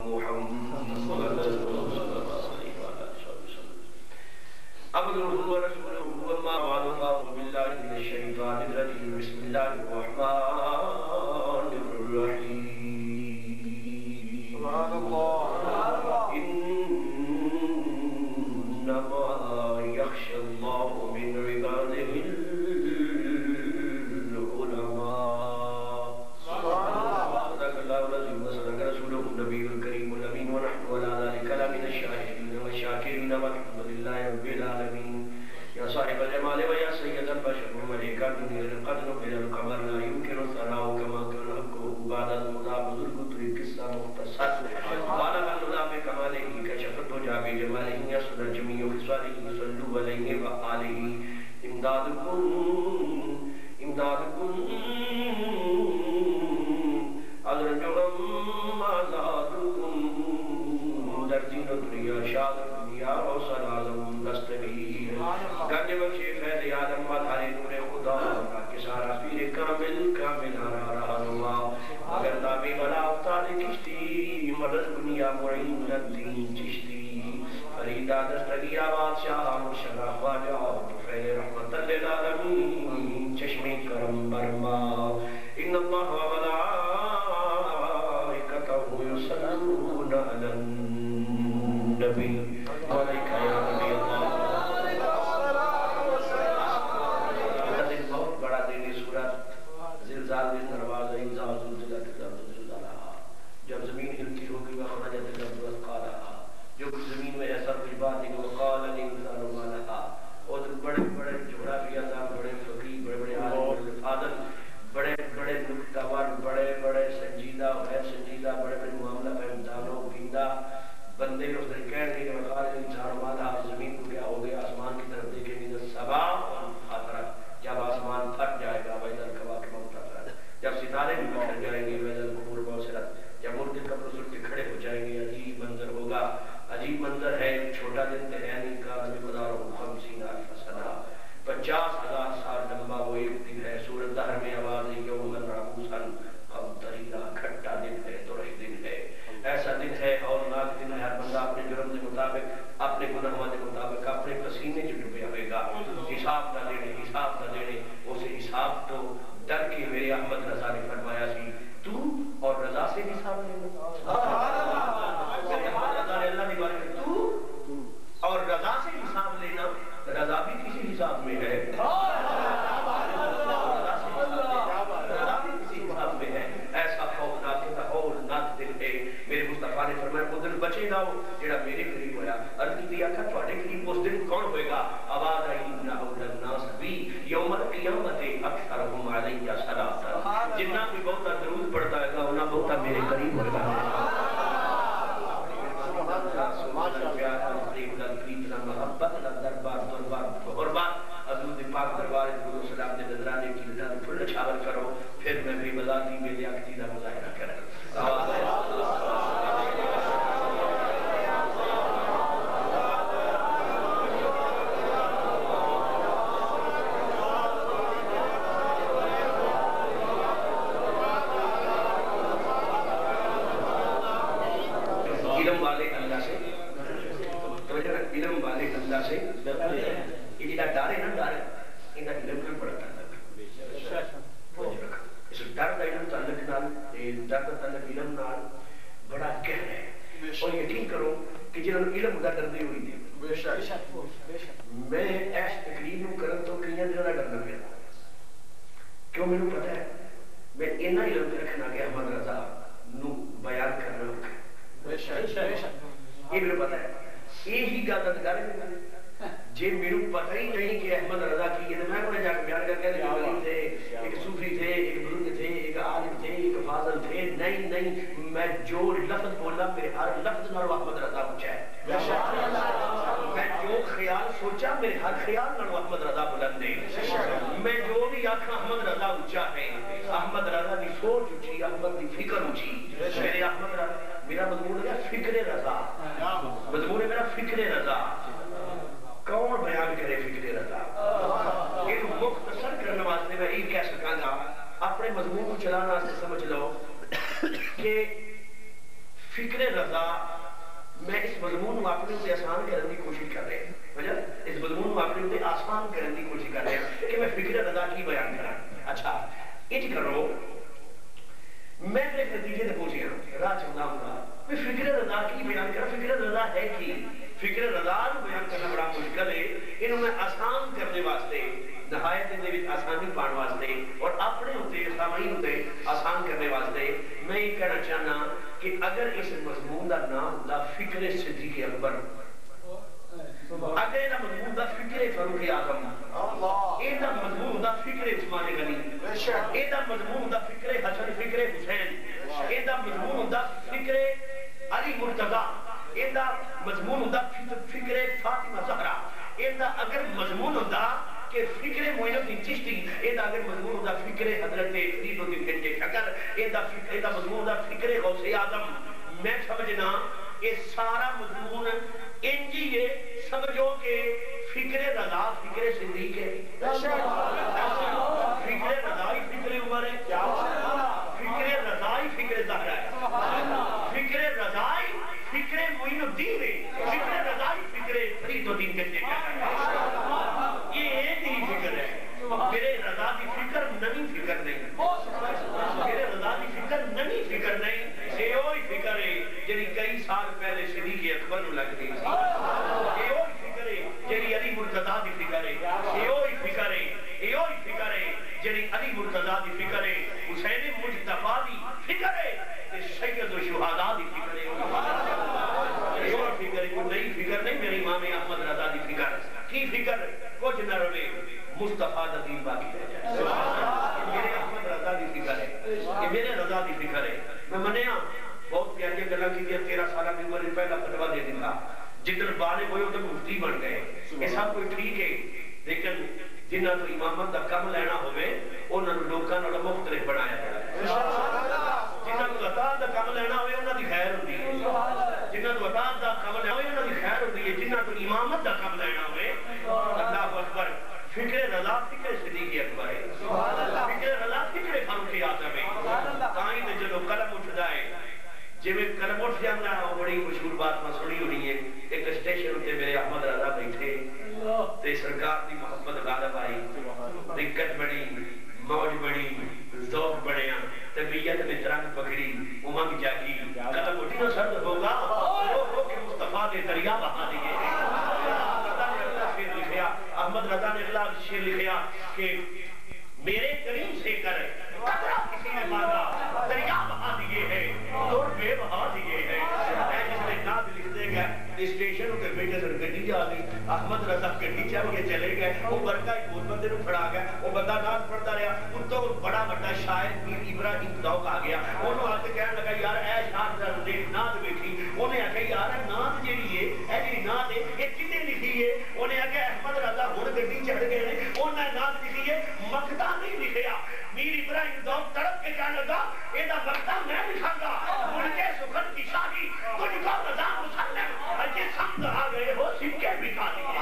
محمد عبده ورسوله وما بعد أعوذ بالله من الشيطان الرجيم بسم الله الرحمن الرحيم سبحان الله إنما يخشى الله من عباده العلماء سبحان الله صدق الله العظيم وصدق رسوله النبي الكريم الأمين ونحن على ذلك لمن الشاهدين والشاكرين والحمد لله رب العالمين يا صاحب الجمال ويا سيد البشر وملائكة قد نبل القمر لا يمكن ثناؤه كما كان حقه بعد المضاف ذو القدر قصة مختصر بالغ الهدى بكماله كشف الدجى بجماله يسر الجميع خصاله صلوا عليه وآله امدادكم أدرجهم ما زادكم درزين الدنيا شادكم يا روسل عظم دستگیر گنج بخشی فیض آدم مدھاری نور خدا کہ سارا پیر کامل ہرا رہا اگر دامی بلا افتاد کشتی مدد دنیا معین الدین چشتی فریدہ دستگی بادشاہ مرشدہ خواجہ فیض رحمت للعالمین چشمی کرم برما ان اللہ وملائکتہ یصلون علی النبی علیکہ یا نبی اللہ جب زمین ہلتی ہوگی وَخْرَجَتِ الْأَرْضُ أَثْقَالَهَا جو کچھ زمین میں ایسا کچھ بات ہے کہ وَقَالَ الْإِنسَانُ مَا لَهَا اور بڑے بڑے جغرافیہ دان بڑے فقیر بڑے عالم بڑے فاضل بڑے نکتہ ور بڑے سنجیدہ غیر سنجیدہ بڑے معاملہ فہمدانوں بندہ بندے اس دن کہہ رہے کہ وَقَالَ الْإِنسَانُ مَا لَهَا زمین کو کیا ہو گیا آسمان کی طرف دیکھیں گے السَّمَاءُ وَانْفَطَرَتْ جب آسمان پھٹ جائے گا وَإِذَا الْكَوَاكِبُ انْتَثَرَتْ جب ستارے بھی بکھر جائیں گے وَإِذَا الْقُبُورُ بُعْثِرَتْ جب مردے قبر سر کے کھڑے ہو جائیں گے عجیب منظر ہوگا عجیب منظر ہے چھوٹا دن تہیانی کا مقدارہ 50,000 سنہ 50,000 سال لمبا وہ ایک دن ہے سورۃ دہر میں آواز ہے یوماً عبوساً قمطریرا کھٹا دن ہے ترش دن ہے ایسا دن ہے ہولناک دن ہے ہر بندہ اپنے جرم کے مطابق اپنے گناہوں کے مطابق اپنے پسینے سے ڈوبے ہوئے گا حساب نہ دینے اسے حساب تو ڈر کے میرے احمد رضا نے فرمایا سی تو اور رضا سے حساب لینا اللہ نے بارے میں تو اور رضا سے حساب لینا رضا بھی کسی حساب میں ہے رضا بھی کسی حساب میں ہے ایسا خوفناک ہولناک دن ہے میرے مصطفیٰ نے فرمایا وہ دن بچے گا جڑا میرے قریب ہویا عرض کی دیا کہ تھوڑے قریب اس دن کون ہوئے گا آواز آئی الناس بھی یوم القیامت اکثرهم علی صلاۃ جتنا کوئی بہتا درود پڑھتا ہے گا انہاں بہتا میرے قریب ہوگا محبت دربار قربان حضور پاک دربار درود سلام دے نظرانے کی لٹا پھل چھاور کرو پھر میں بھی بلاتی میرے عقیدہ مظاہرہ کروں علم والے اللہ سے یہ جڑا ڈر ہے نا ڈر انہاں علم کا بڑا تعلق اس ڈر کا علم تعلق نال ڈر کا تعلق علم نال بڑا گہرا ہے اور یقین کرو کہ جنہاں نوں علم دا ڈردے ہوئی نے بے شک میں اس تقریر نوں کرن تو کئی دنوں دا ڈرنا پیا کیوں مینوں پتہ ہے میں اتنا علم رکھنا کہ احمد رضا نوں بیان کرنا بے شک یہ میرے پتہ ہے یہی گل گل جی میرے پتہ ہی نہیں کہ احمد رضا کی ہے میں انہیں جا کے بیان کر کے ولی تھے ایک صوفی تھے ایک بزرگ تھے ایک عالم تھے ایک فاضل تھے نہیں میں جو لفظ بولا میرے ہر لفظ نال احمد رضا اونچا ہے میں جو خیال سوچا میرے ہر خیال نال احمد رضا بلند ہے میں جو بھی آکھا احمد رضا اونچا ہے احمد رضا دی سوچ اونچی احمد دی فکر اونچی میرے احمد رضا میرا مضمون ہے فکر رضا مضمون ہے میرا فکر رضا کون بیان کرے فکر رضا ایک مختصر کرنے واسطے میں یہ کہہ سکاں گا اپنے مضمون کو چلانا سے سمجھ لو کہ فکر رضا میں اس مضمون کو اپنے سے آسان کرنے کی کوشش کر رہے ہیں، اس مضمون کو اپنے سے آسان کرنے کی کوشش کر رہے ہیں کہ میں فکر رضا کی بیان کرا. اچھا اچ کرو میں ایک نتیجے سے پوچھ گیا راہ چاہتا ہوں میں فکر رضا کی بیان کرا. فکر رضا ہے کی فکر رضا کو بیان کرنا بڑا مشکل ہے. انہوں میں آسان کرنے واسطے نہایت اندے آسانی پان واسطے اور اپنے ہوتے سامعین ہوتے آسان کرنے واسطے میں یہ کہنا چاہنا کہ اگر اس مضمون کا نام ہوتا فکر صدیق اکبر، اگر یہ مضمون ہوتا فکر فاروق اعظم، یہ مضمون ہوتا فکر عثمان غنی، یہ مضمون ہوتا فکر حسن فکر حسین، یہ مضمون ہوتا فکر علی مرتضیٰ، یہ مضمون ہوتا فکر فاطمہ زہرا، یہ اگر مضمون ہوتا کہ فکر معین الدین چشتی، یہ اگر مضمون ہوتا فکر حضرت فرید الدین گنج شکر، یہ مضمون ہوتا فکر غوث اعظم. میں سمجھنا یہ سارا مضمون انجی ہے. سمجھو کہ فکر رضا فکر صدیق ہے، فکر رضا ہی فکر عمر ہے، فکر رضا ہی فکر زہرا ہے، فکر رضا ہی فکر معین الدین ہے، فکر رضا ہی فکر فرید الدین گنج شکر ہے. یہ ایک ہی فکر ہے. میرے رضا کی فکر نمی فکر نہیں، میرے رضا کی فکر نمی فکر نہیں. یہ وہی فکر ہے جنہی کئی سال پہلے صدیق اکبر نو لگ گئی. یہ وہی فکر ہے جنہی علی مرتضیٰ کی فکر ہے. یہ وہی فکر ہے، یہ وہی فکر ہے جنہی علی مرتضیٰ کی فکر ہے، حسین مجتبیٰ کی فکر ہے، سید و شہداء کی فکر ہے. یہ وہی فکر ہے، کوئی نئی فکر نہیں. میرے امام احمد رضا کی فکر کی فکر کچھ نہ روے مصطفیٰ دین باقی رہ جائے. میرے احمد رضا کی فکر ہے، یہ میرے رضا کی فکر ہے. میں منیا بہت پیاری گلا کی 13 سالہ کی عمر پہلا فتویٰ دے دیتا جدھر بالغ ہوئے تو مفتی بن گئے. یہ سب کوئی ٹھیک ہے لیکن جنہاں تو امامت کا کم لینا ہوئے انہوں نے لوگوں نے مختلف بنایا جائے. جنہاں تو عطاعت کا کم لینا ہوئے انہوں نے خیر ہوتی ہے، جنہاں تو عطاعت کا کم لینا ہوئے انہوں نے خیر ہوتی ہے. جنہاں تو امامت کا کم لینا ہوئے اللہ اکبر. فکر رضا فکر صدیق اکبر ہے، فکر رضا فکر فاروق اعظم ہے. تائیں تے جدو قلم اٹھ جائے جی میں قلم اٹھ جانا وہ بڑی مشہور بات میں سنی ہونی ہے. ایک اسٹیشن ہوتے میرے احمد رضا بیٹھے تے سرکار دی محبت غالب آئی، دقت بڑی، موج بڑی، ذوق بڑھیا، طبیعت میں ترنگ پکڑی، امنگ جاگی. قلم اٹھی نہ سرد ہوگا وہ کہ مصطفیٰ نے دریا بہا دیے. احمد رضا نے اخلاق شیر لکھیا کہ میرے کریم سے کر قطرہ کسی نے مانگا دریا بہا دیے ہیں اور بے بہا دیے ہیں. جس نے ناد لکھ دے گا اسٹیشن ہوتے بیٹھے سر گڈی آ گئی. احمد رضا گڈی چل کے چلے گئے. وہ برکہ ایک بہت بندے نو پڑھا گیا. وہ بندہ ناد پڑھتا رہا. ان تو بڑا بڑا شاعر پیر ابراہیم ذوق آ گیا. انہوں آ کے کہنے لگا یار اے شاعر ذرا دیکھ ناد بیٹھی. انہیں آ کے یار ناد جیڑی ہے اے جیڑی ناد ہے یہ کنے لکھی ہے؟ انہیں آ کے احمد رضا ہن گڈی چڑھ گئے ہیں. انہوں نے ناد لکھی ہے مقطع نہیں لکھیا. میر ابراہیم ذوق تڑپ کے کہنے لگا یہ مقطع میں لکھاں گا. ان کے سخن کی شادی تجھ کو رضا مسلم اجے سمجھ آ گئے ہو سکے بکھا دیے.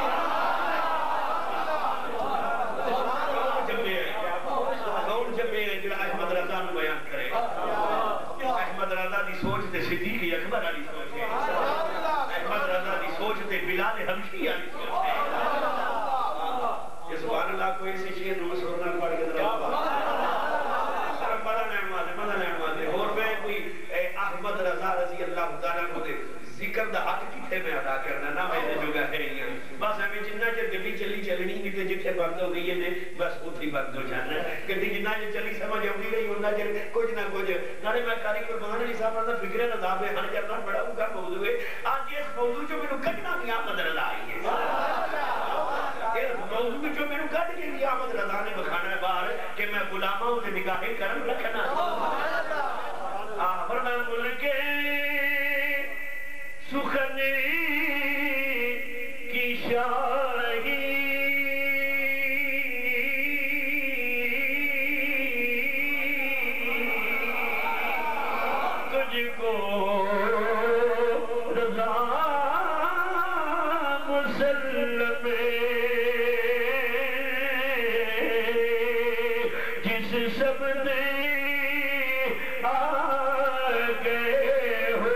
کون جمعے ہیں جڑا احمد رضا نو بیان کرے؟ احمد رضا دی سوچ تے صدیق اکبر والی سوچ ہے. احمد رضا دی سوچ تے بلال حبشی والی سوچ ہے. یہ سبحان اللہ کوئی ایسے شیر نو مسرور نہ پڑھ کے مدہ لین والے اور میں کوئی احمد رضا رضی اللہ تعالیٰ کو دے ذکر دا حق کتھے میں ادا کرنا نہ میں جو گا ہے ہی ہیں. بس ہمیں جنہ چر گڈی چلی چلنی نہیں تے جتھے بند ہو گئی ہے بس اتھی بند ہو جانا. گڈی جنہ چر چلی سمجھ آؤں گی انہاں چر کچھ نہ کچھ. نالے میں قاری قربان علی صاحب نے فکر رضا بیان کرنا بڑا اوکھا موضوع ہے. آج اس موضوع جو مینوں کڈنا بھی احمد رضا آئی ہے. موضوع جو میں نے کہا کہ یہ احمد رضا نے بکھانا ہے باہر کہ میں غلاموں سے نگاہ کرم رکھنا. فرمایا ملک سخن کی شاہی تجھ کو رضا مسلم جس سب نے آ گئے ہو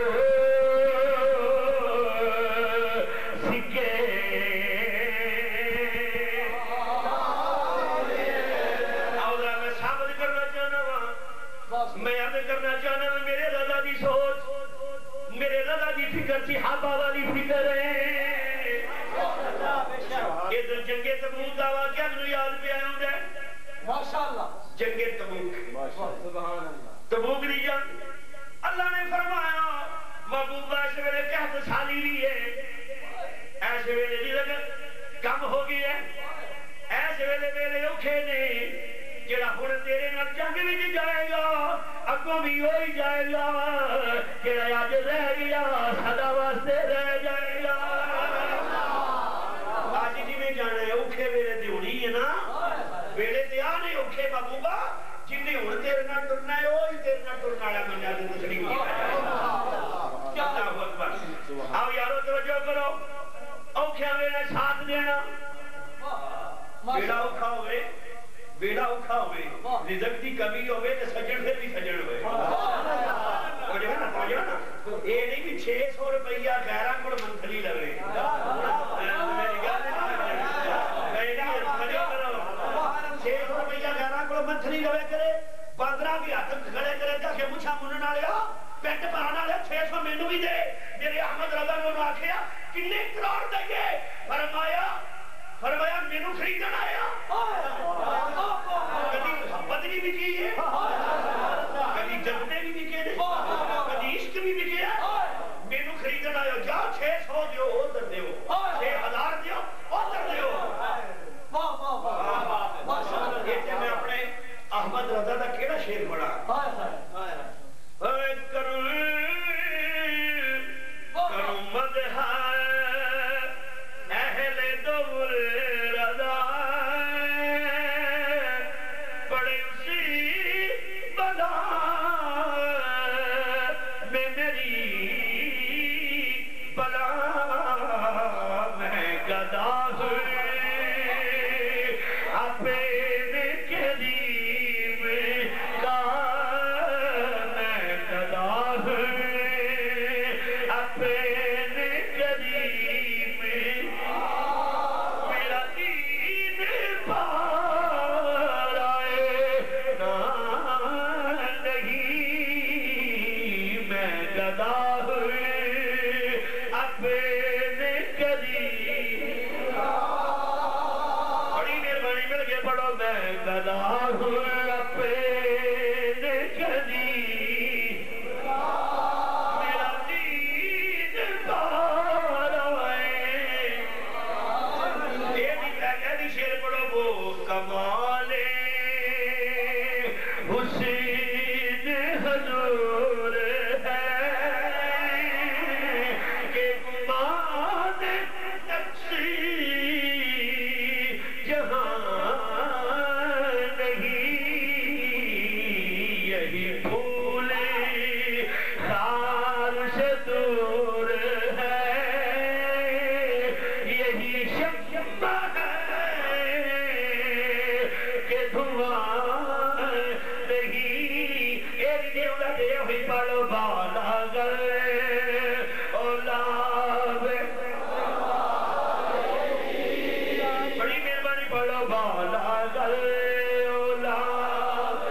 میں عرض کرنا چاہنا میرے رضا دی سوچ میرے رضا دی فکر صحابہ والی فکر ہے ادھر جنگ تبوک دا واقعہ مجھے یاد پہ آیا ہوں جائے ماشاءاللہ جنگ تبوک تبوک دی جنگ اللہ نے فرمایا محبوبہ ایسے ویلے قحط سالی بھی ہے ایسے ویلے دی لگت کم ہو گئی ہے ایسے ویلے اوکھے نے جڑا ہن تیرے نال جنگ وچ جائے گا اگوں بھی ہوئی جائے گا جڑا اج رہ گیا سدا واسطے رہ جائے گا اج جویں جانا ہے اوکھے ویلے تے ہونی ہے نا ویلے تے آ نہیں اوکھے محبوبہ جنہیں ہن تیرے نال ٹرنا ہے وہی تیرے نال ٹرنا والا منجا تے تسلیم کیتا جائے اللہ اکبر آؤ یارو توجہ کرو اوکھے ویلے ساتھ دینا بیڑا اوکھا ہوئے رزق دی کمی ہوئے تو سجن پھر بھی سجن ہوئے یہ نہیں کہ 600 روپیہ غیرہ کو منتھلی لگ رہے 600 روپیہ غیرہ کو منتھلی لگے کرے 15 کے ہاتھ کھڑے کرے تھا کہ مجھا مننا لیا پیٹ پرانا لیا 600 مینو بھی دے میرے احمد رضا نے انہوں آکھیا کنے کروڑ دے فرمایا مینو خریدن آیا کبھی محبت بھی بکی ہے کبھی جذبے بھی بکے نے کبھی عشق بھی بکے ہے مینو خریدن آیا جا 600 دیو ادھر دیو 6000 دیو ادھر دیو یہ میں اپنے احمد رضا دا کیڑا شعر پڑھا کروں مدح اہل دور رضا پڑے اسی بلا میں میری بلا میں گدا ہوئی اپنے قریب کا میں گدا ہوئی اپنے قریب میرا دین پار آئے نا نہیں میں گدا ہوئی اپنے قریب بڑی مہربانی مل کے پڑھو میں گدا ہوئی اپنے قریب میرا دین پار آئے یہ بھی کہہ شیر پڑھو وہ کمال حسین حضور ہے کہ گمان نقشی جہاں نہیں یہی پھول خار سے دور ہے یہی شمع ہے کہ دھواں نہیں ایک دیولا دے ہوئی پڑھو بالا گئے اولاب بڑی مہربانی پڑھو بالا گئے اولاب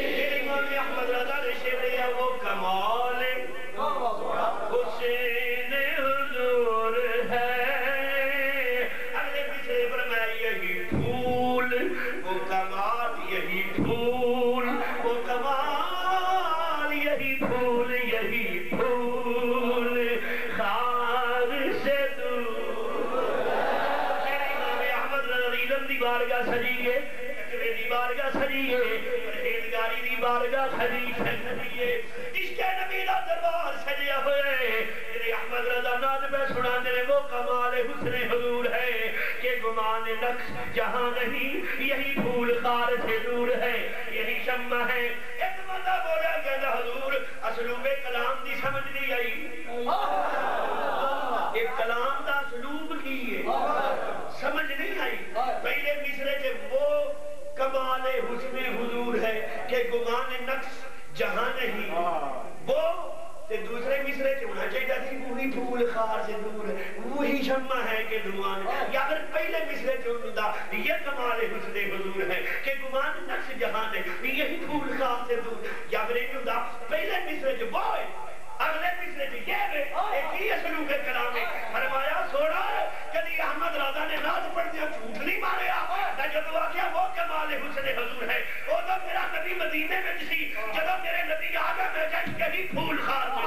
میرے امام احمد رضا نے شعر دیا وہ کمال حسین حضور ہے اگلے پیچھے فرمایا یہی پھول وہ کمال یہی پھول وہ کمال یہی پھول خار سے دور میرے امام احمد رضا علم دی بارگاہ سجیے تقوی دی بارگاہ سجیے پرہیزگاری دی بارگاہ سجیے عشق نبی دا دربار سجیا ہوئے میرے احمد رضا ناد میں سنا دے وہ کمال حسن حضور ہے کہ گمان نقش جہاں نہیں یہی پھول خار سے دور ہے یہی شمع ہے ایک بندہ بولا کہنا حضور اسلوب کلام دی سمجھ نہیں آئی ایک کلام دا اسلوب کی ہے سمجھ نہیں آئی پہلے مصرے کے وہ کمال حسن حضور ہے کہ گمان نقص جہاں نہیں وہ تے دوسرے مصرے چ ہونا چاہیے تھی وہی پھول خار سے دور وہی شمع ہے کہ گمان، یا پھر پہلے مصرے چ ہوتا یہ کمال حسن حضور ہے کہ گمان نقش جہان ہے یہی پھول خار سے دور، یا پھر یہ ہوتا پہلے مصرے چ وہ ہے اگلے مصرے چ یہ ہے، ایک ہی سلوک کلام ہے۔ فرمایا سونا کبھی احمد رضا نے ناز پڑھ دیا جھوٹ نہیں ماریا، نہ جب واقعہ وہ کمال حسن حضور ہے وہ تو میرا نبی مدینے میں سی، جب میرے نبی آگے میں جائے یہی پھول خار میں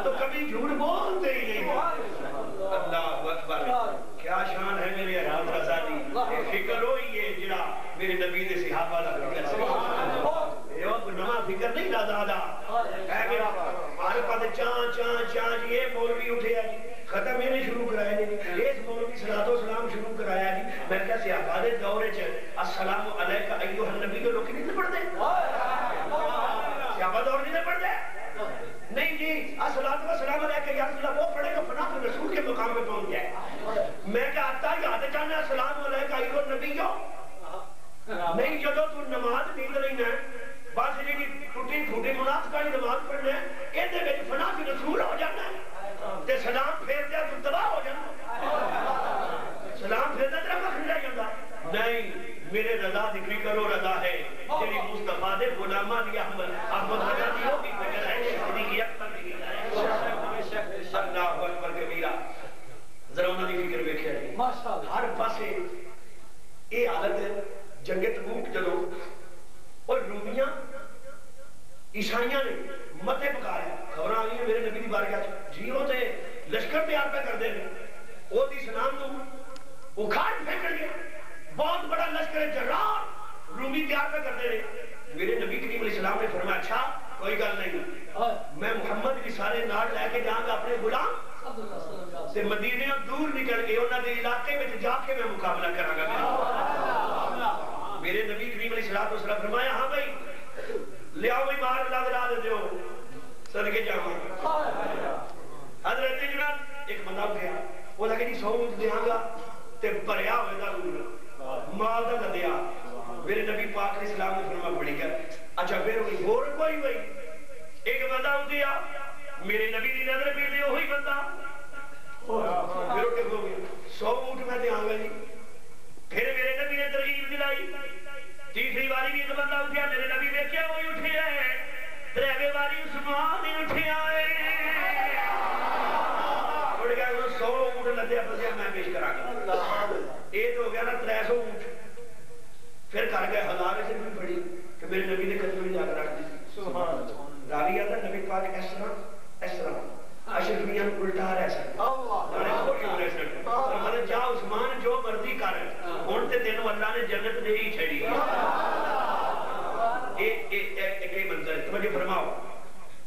تکبیر جھوٹ بولتے ہی نہیں۔ اللہ اکبر، کیا شان ہے میرے احمد رضا دی، فکر ہوئی ہے جڑا میرے نبی نے صحابہ دا فکر سے یہ نواں فکر نہیں رضا دا ہے کہ ہر پاس چاں چاں چاں جی یہ مولوی اٹھے جی ختم یہ نہیں شروع کرایا جی اس مولوی صلاۃ و سلام شروع کرایا جی میں کہا صحابہ دے دور چ السلام علیکہ ایھا النبی کو لوگ نہیں پڑھتے صحابہ دور نہیں پڑھتے نہیں جی السلام علیکہ یا رسول اللہ وہ پڑھے گا فنا تو رسول کے مقام پہ پہنچ جائے۔ میں کہتا یاد چاہنا السلام علیکہ ایھا النبی نہیں جدو تو نماز نہیں لینا بس جی ٹوٹی پھوٹی منافقہ کی نماز پڑھنا ہے یہ فنا تو رسول ہو جانا ہے تے سلام پھیر دیا تو تباہ ہو جانا، سلام پھیر دیا تیرا مخ رہ جاتا نہیں۔ میرے رضا دی فکر و رضا ہے جنہی مصطفیٰ دے غلامہ دی احمد رضا دی ہوگی فکر ہے جنہی کی اکتر دی اللہ اکبر کبیرہ ذرا انہوں نے فکر بیکھے رہی ہر پاسے اے حالت جنگ تبوک جدو اور رومیاں عیسائیاں نے متے پکارے خبریں آئی ہیں میرے نبی دی بارگاہ جی وہ تے لشکر تیار پہ کر دے وہ دی سلام تو اکھاڑ پھینک گئے بہت بڑا لشکر جرار رومی تیار پہ کرتے رہے۔ میرے نبی کریم علیہ السلام نے فرمایا اچھا کوئی گل نہیں میں محمد کی سارے ناٹ لے کے جاؤں گا اپنے غلام سے مدینے دور نکل کے انہوں نے علاقے میں جا کے میں مقابلہ کروں گا۔ میرے نبی کریم علیہ السلام فرمایا ہاں بھائی لے آؤ بھائی مار بلا دلا دے دیو صدقے جاؤں حضرت جناب ایک بندہ اٹھیا وہ لگے جی 100 اونٹ دیاں گا تے بھریا ہوئے دا لوگ مال دا دیا۔ میرے نبی پاک علیہ السلام نے فرمایا بڑی کر اچھا پھر ہوئی اور کوئی بھائی ایک بندہ اٹھیا میرے نبی دی نظر پہ دے وہی بندہ پھر اٹھے ہو گئی 100 اونٹ میں دیاں گا جی۔ پھر میرے نبی نے ترغیب دلائی تیسری باری بھی ایک بندہ اٹھیا میرے نبی دیکھے وہی اٹھے ہے تریویں باری عثمان ہی اٹھے آئے اڑ گیا 100 اونٹ لدیا پسیا میں پیش کرا گا ایک ہو گیا نا 300 اونٹ پھر کر گئے 1000 سے بھی بڑی کہ میرے نبی نے قدم جا کر رکھ دی راوی آتا نبی پاک اس طرح اشرفیاں الٹا رہ سکتے مطلب جا عثمان جو مرضی کر ہون تے تینوں اللہ نے جنت دے ہی چھڑی ایک منظر ہے توجہ فرماؤ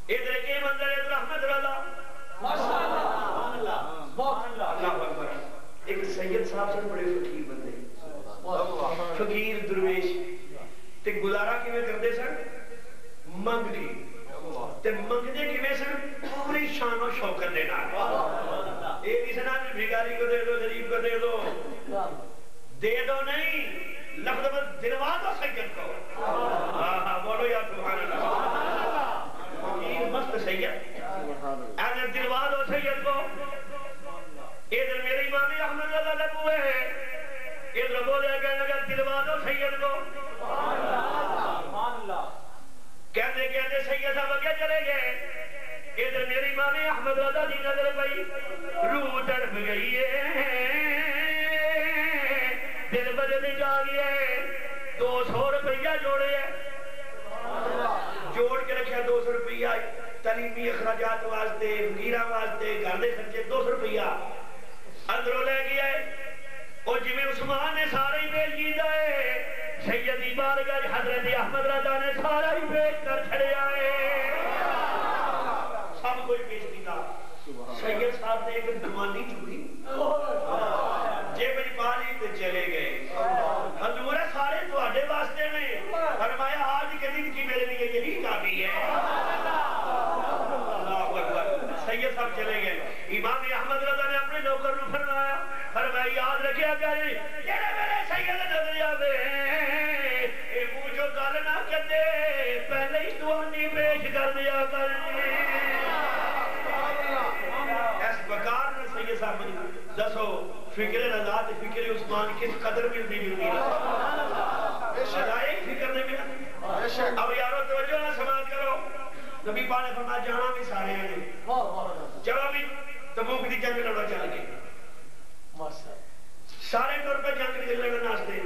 ادھر ایک منظر ہے احمد رضا اللہ اکبر ایک سید صاحب سے بڑے فقیر بندے فقیر درویش تے گزارا کیویں کردے سن منگ کے تے منگدے کیویں سن پوری شان و شوکت دے نال اے نہیں سنا بھیکاری کو دے دو غریب کو دے دو نہیں لفظ بس دلوا دو سید کو بولو یا سبحان اللہ فقیر مست سید اگر دلوا دو سید کو ادھر میرے امام احمد رضا لگو ہے ادھر بولے کہنے لگا دلوا دو سید کو کہتے کہتے سید صاحب کیا چلے گئے ادھر میرے امام احمد رضا دی نظر پئی روح تڑپ گئی ہے دل بدل جا گیا ہے 200 روپیہ جوڑے جوڑ کے رکھا 200 روپیہ تعلیمی اخراجات واسطے فقیراں واسطے گھر دے خرچے 200 روپیہ اندروں لے گیا ہے اور جی میں عثمان نے سارے ہی بیل جیتا ہے سیدی بارگاہ حضرت احمد رضا نے سارا ہی بیچ کر چھڑے آئے، سب کوئی بیچ دیتا۔ سید صاحب نے ایک دمانی چکی جے میری پانی تے چلے گئے، حضور سارے تو آڈے واسطے میں، فرمایا آج کے دن کی میرے لیے یہی کافی ہے۔ اللہ اکبر۔ سید صاحب چلے گئے، امام احمد رضا نے اپنے نوکر کو فرمایا یاد رکھیا کرے جڑے میرے سید نظر آوے اے منہ جو گل نہ کرے پہلے ہی دعانی پیش کر دیا کر۔ اس بکار نے سید صاحب دسو فکر رضا تے فکر عثمان کس قدر ملتی سزائے فکر نہیں ملا۔ اب یارو توجہ نہ سماعت کرو، نبی پاک نے فرمایا جانا بھی سارے ہیں، چلو بھی تبوک دی جنگ لڑو چل گئے، سارے طور پر جنگ دی لڑن واسطے۔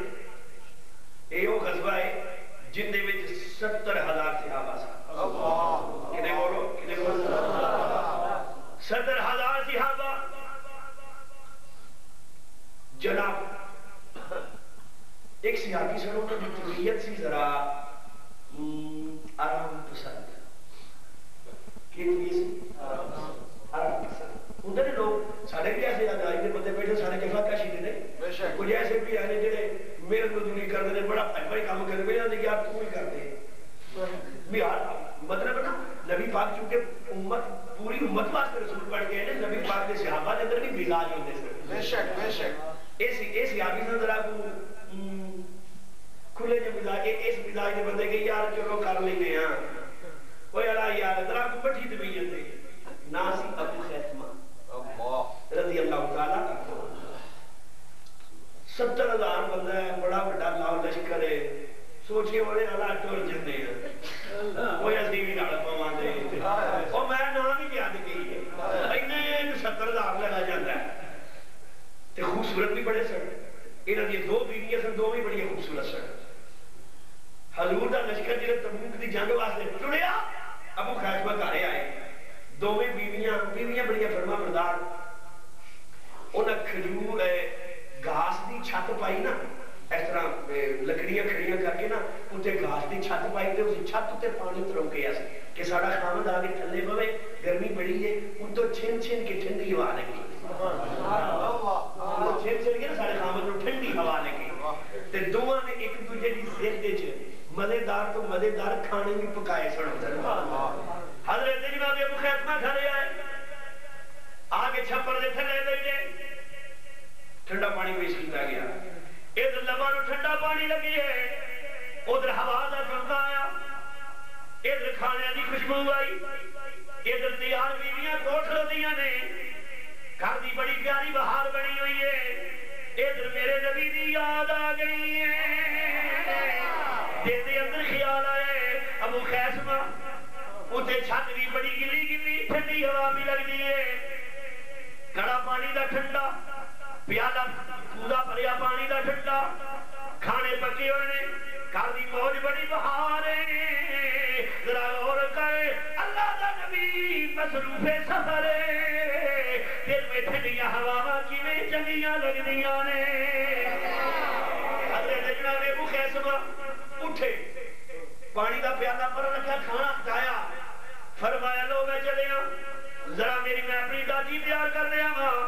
یہ وہ غزوہ ہے جن دے وچ 70,000 صحابہ سن۔ کنے بولو، کنے بولو، 70,000 صحابہ۔ جناب ایک صحابی سن، انہوں نے طبیعت سی ذرا آرام پسند، کی طبیعت سی آرام پسند۔ اندر لوگ سارے بھی ایسے آدھائی دے بندے بیٹھے سارے جفا کشی دے نے، کچھ ایسے بھی آنے جڑے میرے مزدوری کر دے بڑا بڑے کام کر دے کہ آپ تو ہی کر دے مطلب نا نبی پاک چونکہ امت پوری امت واسطے رسول پڑھ گئے ہیں، نبی پاک کے صحابہ کے اندر بھی مزاج ہوتے ہیں۔ بے شک بے شک ایسی آپ ہی ذرا کھلے جو مزاج اس مزاج کے بندے کہ یار چلو کر لینے ہاں وہ یار ذرا کو بٹھی طبیعت دے ناسی ابو خیثمہ رضی اللہ تعالیٰ کا 70,000 بندہ ہے، بڑا بڑا لاؤ لشکر ہے، سوچے ہونے اللہ ٹور جندے ہیں، وہ ایسی بھی نال پاواں دے اور میں نام ہی یاد گئی ہے، انہیں 70,000 لگا جاتا ہے تے خوبصورت بھی بڑے سن، انہاں دی دو بیویاں سن، دو بھی بڑی خوبصورت سن۔ حضور دا لشکر جڑے تبوک دی جنگ واسطے چڑیا، ابو خیثمہ گھر آئے، دوویں بیویاں بڑی فرما بردار، انہاں کھجور گھاس دی چھت پائی نا، اس طرح لکڑیاں کھڑیاں کر کے نا اتے گھاس دی چھت پائی تے اسی چھت تے پانی ترو گیا سی کہ ساڈا خامد آ کے تھلے پوے، گرمی بڑی ہے، اتوں چھن چھن کے ٹھنڈی ہوا لگی، چھن چھن کے نا ساڈے خامد نوں ٹھنڈی ہوا لگی تے دوواں نے ایک دوجے دی صحت وچ مزیدار تو مزیدار کھانے بھی پکائے سن۔ حضرت امام ابو خیثمہ گھر آئے، آگے چھپر دے تھلے بیٹھے، ٹھنڈا پانی پیش کیتا گیا، ادھر لباں نوں ٹھنڈا پانی لگی ہے، ادھر ہوا دا جھونکا آیا، ادھر کھانے دی خوشبو آئی، ادھر تیار بیویاں کوٹھ لدیاں نے، گھر دی بڑی پیاری بہار بنی ہوئی ہے، ادھر میرے نبی دی یاد آ گئی ہے، دل دے اندر خیال آئے ابو خیثمہ اتنے چھت بھی بڑی گلی گلی ٹھنڈی ہوا بھی لگتی ہے، گڑا پانی دا ٹھنڈا پیالہ پورا بھریا پانی دا ٹھنڈا، کھانے پکے ہوئے نے، گھر دی موج بڑی بہار ہے، ذرا غور کرے اللہ دا نبی مصروف سفر ہے، دل میں ٹھنڈیاں ہواواں کیویں چنگیاں لگدیاں نے۔ حضرت جناب ابو خیثمہ اٹھے، پانی دا پیالہ پر رکھا، کھانا کھایا، فرمایا لو میں چلے ہاں، ذرا میں اپنی داجی تیار کر لیا ہاں،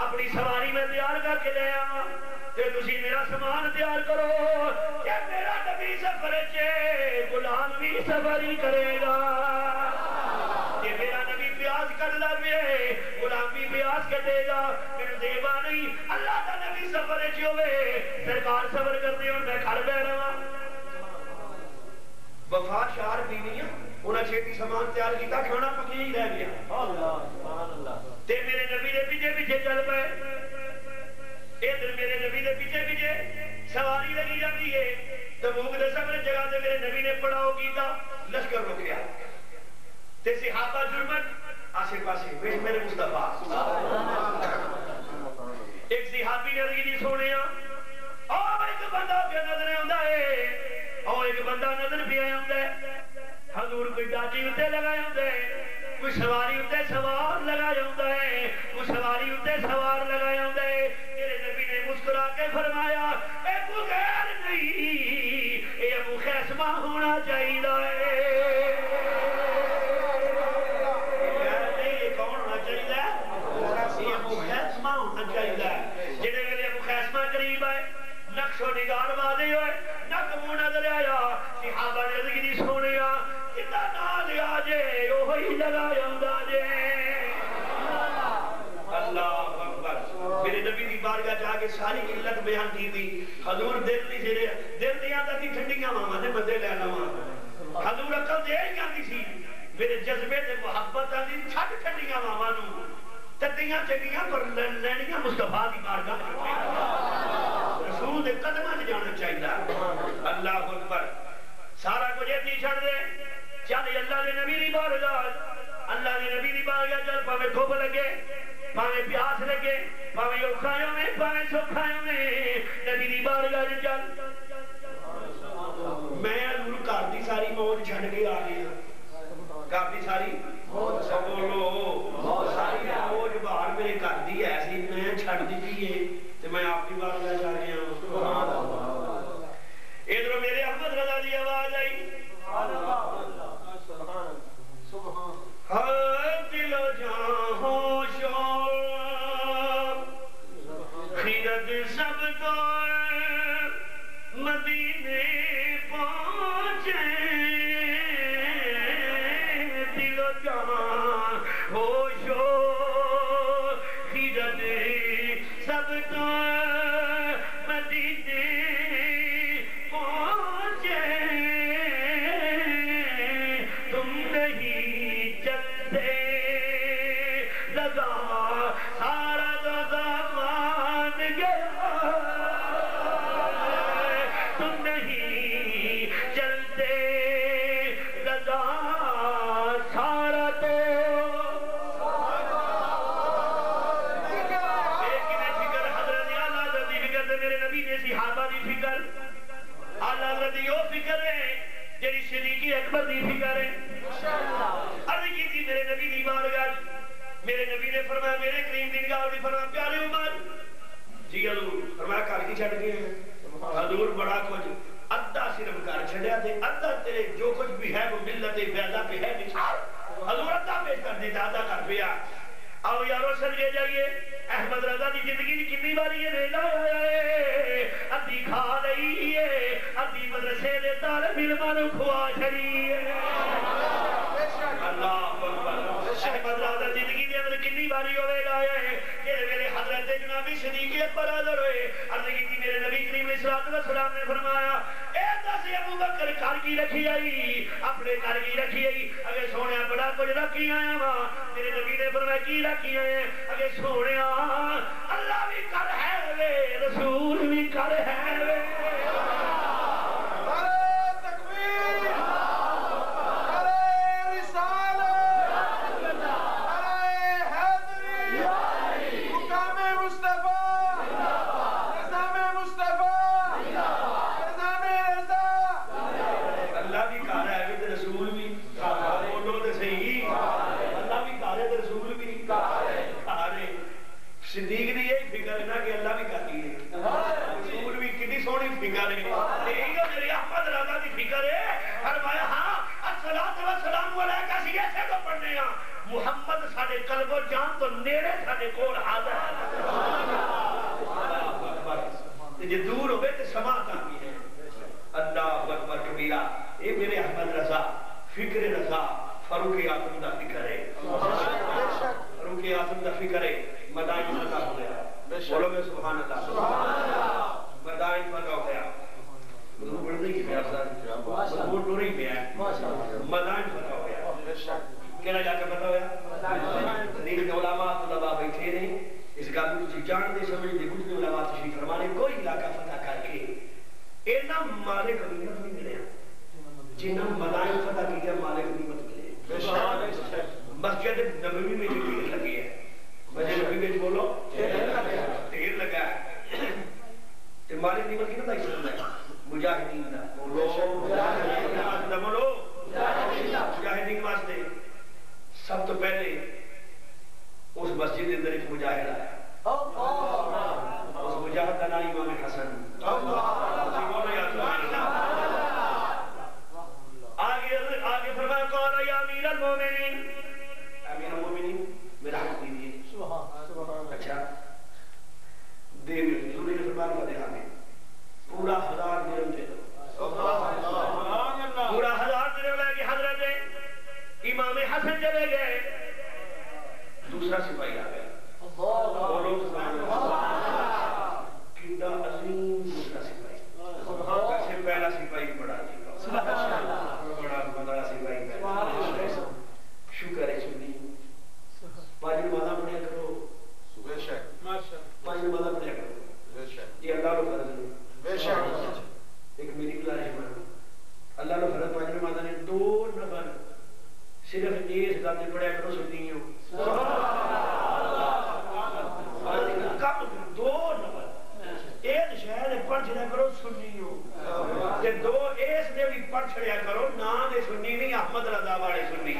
اپنی سواری میں تیار کر کے لے آواں تے تسی میرا سامان تیار کرو کہ میرا نبی سفر چے غلام بھی سفر ہی کرے گا، کہ میرا نبی پیاس کر لگے غلام بھی پیاس کٹے گا، میرے دیوا نہیں اللہ کا نبی سفر چے ہوئے سرکار سفر کرتے ہوں میں گھر بہ رہا۔ وفا شار بیویاں انہاں چھیٹی سامان تیار کیتا، کھانا پکیا ہی رہ گیا، تے میرے نبی دے پیچھے پیچھے چل پئے، ادھر میرے نبی دے پیچھے پیچھے سواری لگی جاتی ہے، تبوک دے سفر جگہ تے میرے نبی نے پڑاؤ کیتا، لشکر رکیا تے صحابہ جرمن آسے پاسے ویش میرے مصطفیٰ ایک صحابی نے رگی سونے ایک بندہ پہ نظر آتا ہے، ایک بندہ نظر پہ آیا ہوتا ہے، حضور کوئی ڈاچی ہوتے لگایا ہوتا ہے، کوئی سواری ہوتے سوار لگایا ہوتا ہے، کوئی سواری ہوتے سوار لگایا ہوتا ہے، میرے نبی نے مسکرا کے فرمایا اے کوئی غیر نہیں مخیسمہ ہونا چاہیے کون ہونا چاہیے مخیسمہ ہونا چاہیے جنہیں ویلے مخیسمہ قریب ہے نقش و نگار واضح ہوئے نقم نظر آیا صحابہ نے ذکری سونیا کتا نال آجے وہی لگایا دا جے اللہ اکبر میرے نبی دی بارگاہ جا کے ساری علت بیان کی تھی حضور دل نہیں جڑے دل نہیں آتا تھی ٹھنڈیاں ماما نے بندے لے لواں حضور عقل دے ہی آتی سی میرے جذبے تے محبت آتی چھٹ ٹھنڈیاں ماما نو تتیاں چنگیاں پر لینیاں مصطفیٰ دی بارگاہ رسول دے قدمہ سے جانا چاہیے اللہ اکبر سارا کچھ ایتی چھڑ دے چل اللہ دے نبی دی بارگاہ اللہ دے نبی دی بارگاہ چل پاوے دھوپ لگے پاوے پیاس لگے پاوے اوکھائیوں میں پاوے سوکھائیوں میں نبی دی بارگاہ چل میں حضور گھر دی ساری موج چھڑ کے آ گیا گھر دی ساری بولو ساری موج باہر میرے گھر دی ایسی میں چھڑ دی ہے تو میں آپ کی بارگاہ جا گیا ادھر میرے احمد رضا دی آواز آئی ہر دل و جان ہوش خیرت سب تو مدینے پہنچے دل و جان ہوش خیرت سب تو مدینے پہنچے تم نہیں چلتے لگا سارا زمان گیا تم نہیں چلتے لگا سارا تو میرے نبی نے صحابہ دی فکر اعلیٰ حضرت یہ فکر ہے جیڑی صدیقی اکبر دی فکر ہے عرض کی تھی میرے نبی دی بارگاہ میرے نبی نے فرمایا میرے کریم دی نگاہ نے فرمایا پیارے عمر جی حضور فرمایا گھر کی چھڑ گئے ہیں حضور بڑا کچھ ادھا صرف گھر چھڑیا تھے ادھا تیرے جو کچھ بھی ہے وہ ملت بیضا پہ ہے نثار حضور ادھا پیش کر دیتا ادھا کر پیا آؤ یارو سجے جائیے احمد رضا دی زندگی دی کتنی باری یہ ویلا آیا ہے ادھی کھا رہی ہے ادھی مدرسے دے طالب علماں نو کھوا چھڑی ہے اللہ اکبر احمد رضا دی زندگی دے اندر کتنی باری یہ ویلا آیا ہے کہ میرے حضرت جناب صدیق اکبر حاضر ہوئے عرض کی تھی میرے نبی کریم علیہ السلام نے فرمایا اے دس ابو بکر گھر کی رکھی آئی اپنے گھر کی رکھی آئی اگر سونے بڑا کچھ رکھی آیا ماں میرے نبی نے فرمایا کی رکھی آئے اگر سونے اللہ بھی کر ہے وے رسول بھی کر ہے وے صدیق دی یہی فکر ہے نا کہ اللہ بھی کرتی ہے رسول بھی کتنی سونی فکر ہے یہ میرے احمد رضا دی فکر ہے فرمایا ہاں الصلاۃ والسلام علیکہ سی ایسے تو پڑھنے ہیں محمد ساڈے قلب و جان تو نیڑے ساڈے کول حاضر ہے جے دور ہوئے تے سماعت آتی ہے اللہ اکبر کبیرہ یہ میرے احمد رضا فکر رضا فاروق اعظم دا فکر ہے فاروق اعظم دا فکر ہے مدائن فتح ہو گیا بولو میں سبحان اللہ مدائن فتح ہو گیا بڑھنے کی پیاسا وہ ڈوری پہ ہے مدائن فتح ہو گیا کہنا علاقہ فتح ہو گیا نیل کے علماء طلباء بیٹھے نہیں اس کا بھی کچھ جان دے سمجھ دے کچھ بھی علماء تشریف فرمانے کوئی علاقہ فتح کر کے اینا مالک غنیمت نہیں ملے جنہاں مدائن فتح کی جب مالک غنیمت ملے مسجد نبوی میں جو ڈھیر لگی ہے مسجد نبوی میں جو بولو ڈھیر لگا ہے مالک غنیمت کی نہ دائی مجاہدین دا بولو مجاہدین واسطے سب تو پہلے اس مسجد کے اندر ایک مجاہد آیا اس مجاہد کا نام امام حسن پورا 1000 درہم دے دو، پورا 1000 درہم لے کے حضرت امام حسن چلے گئے، دوسرا سپاہی آ گیا، کتنا عظیم دوسرا سپاہی، سے پہلا سپاہی بڑا جی بڑا بڑا سپاہی پہلا، شکر ہے سنی، 5 نمازہ پڑھیا کرو، 5 نمازہ پڑھیا کرو، یہ اللہ کو فرض ہے، بے شک ایک میری گزارش ہے، اللہ نے فرض 5 نمازہ نے 2 نفل صرف اس گل تے پڑھیا کرو سنی ہو، کم 2 نفل ایک شہر پڑھ چھڑیا کرو سنی ہو، تے 2 اس دے بھی پڑھ چھڑیا کرو، نا دے سنی نہیں احمد رضا والے سنی،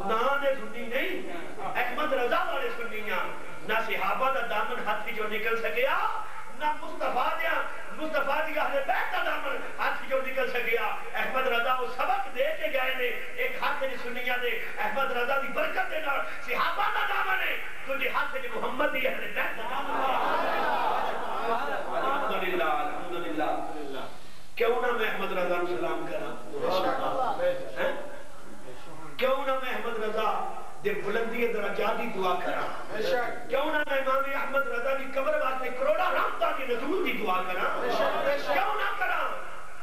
نا دے سنی نہیں احمد رضا والے سنیاں، نہ صحابہ دا دامن ہاتھ جو نکل سکیا، نہ مصطفیٰ دی اہل بیت کا دامن ہاتھ جو نکل سکیا، احمد رضا وہ سبق دے کے گئے نے، ایک ہاتھ دی سنیاں دے احمد رضا دی برکت دے نال صحابہ دا دامن ہے، تجھے ہاتھ دی محمد دی اہل بیت کا دامن الحمدللہ الحمدللہ، کیوں نہ میں احمد رضا کو سلام کرا، کیوں نہ میں احمد رضا دے بلندی درجات دی دعا کرا، کیوں نہ میں امام احمد رضا دی قبر واسطے کروڑا رحمتاں دی نزول دی دعا کرا، کیوں نہ کرا،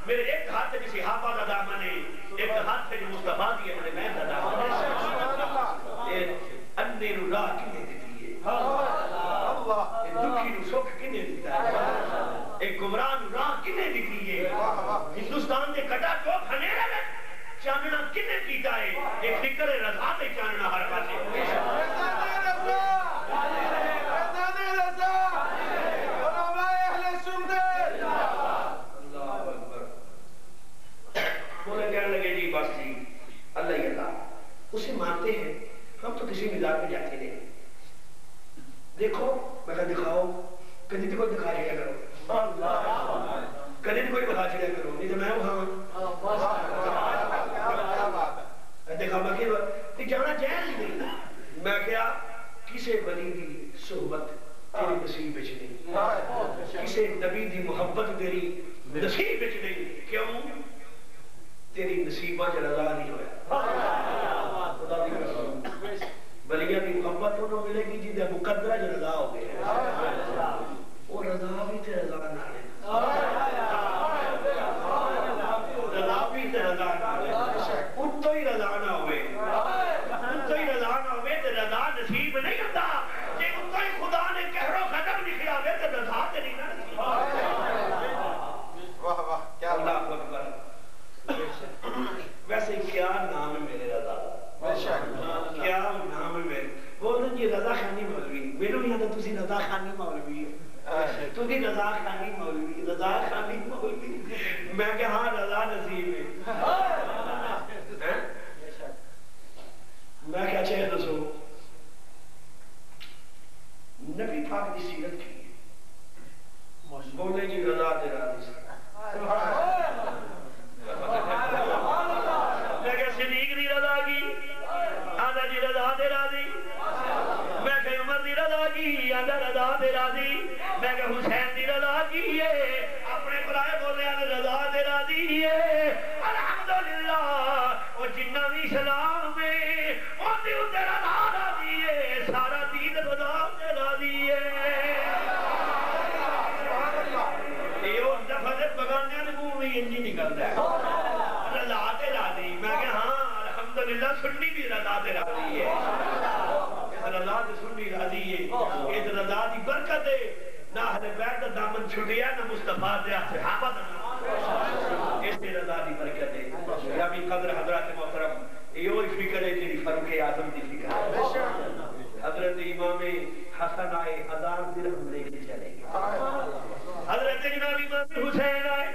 میرے ایک ہاتھ جی صحابہ دا دامن ہے، ایک ہاتھ جی مصطفیٰ دی ہے، میں دا دامن ہے، انے نو راہ کنے دیتی ہے، دکھی نو سکھ کنے دیتا ہے، ایک گمراہ نو راہ کنے دیتی ہے، ہندوستان دے کٹا چوک ہنیرے میں چاننا کنے کیتا ہے، ایک فکر رضا دے چاننا ہر پاسے بولے کہنے لگے جی بس جی اللہ ہی اللہ اسے مانتے ہیں، ہم تو کسی مزاج میں جاتے نہیں، دیکھو میں کہا دکھاؤ، کدی تو کوئی دکھا لیا کرو، کدی تو کوئی دکھا لیا کرو، نہیں تو میں وہاں دیکھا میں کہ جانا جائز نہیں، میں کیا کسے ولی دی صحبت تیری نصیب بچ نہیں، کسے نبی دی محبت تیری نصیب بچ نہیں، کیوں تیری نصیبہ جلدہ نہیں ہویا، خدا دی قسم ولیہ دی محبت انہوں ملے گی جی دے مقدرہ جلدہ ہو گئے، وہ رضا بھی تے رضا نہ لے، رضا بھی تے رضا نہ لے، ان تو ہی رضا نہ ہوئے، ان تو ہی رضا نہ ہوئے تے رضا نصیب نہیں ہوتا، کہ ان تو ہی خدا نے کہر و ختم لکھیا ہوئے تے رضا تے نہیں نصیب، واہ واہ کیا اللہ اکبر، ویسے کیا نام ہے میرے رضا، کیا نام ہے میرے، بولتے جی رضا خانی مولوی، میرے یہاں تو تسی رضا خانی مولوی ہے، تو بھی رضا خانی مولوی، رضا خانی مولوی، میں کہ ہاں رضا نصیب ہے، میں کیا چاہے دسو نبی پاک دی سیرت کی بولے جی رضا تیرا دی میں کہ صدیق دی رضا کی آدھا جی رضا تیرا دی، میں کہ عمر دی رضا کی آدھا رضا تیرا دی، میں کہ حسین دی رضا کی ہے، اپنے برائے بولے آدھا رضا تیرا دی ہے، الحمدللہ وہ جنہ بھی سلام میں ان دی اندر رضا را دی ہے، سارا دین رضا تیرا دی ہے، یہ اس دفعہ سے بگانے نمو میں یہ نہیں نکلتا ہے، رضا تیرا دی، میں کہ ہاں الحمدللہ سنی بھی رضا تیرا دی ہے، رضا تے سنی راضی ہے، اس رضا دی برکت ہے، نہ اہل بیت دا دامن چھٹیا نہ مصطفیٰ دے صحابہ دا دامن، اس دی رضا دی برکت ہے، یا بھی قدر حضرات محترم، یہ وہی فکر ہے جی فاروق اعظم دی فکر ہے، حضرت امام حسن آئے 1000 درہم لے کے چلے گئے، حضرت جناب امام حسین آئے،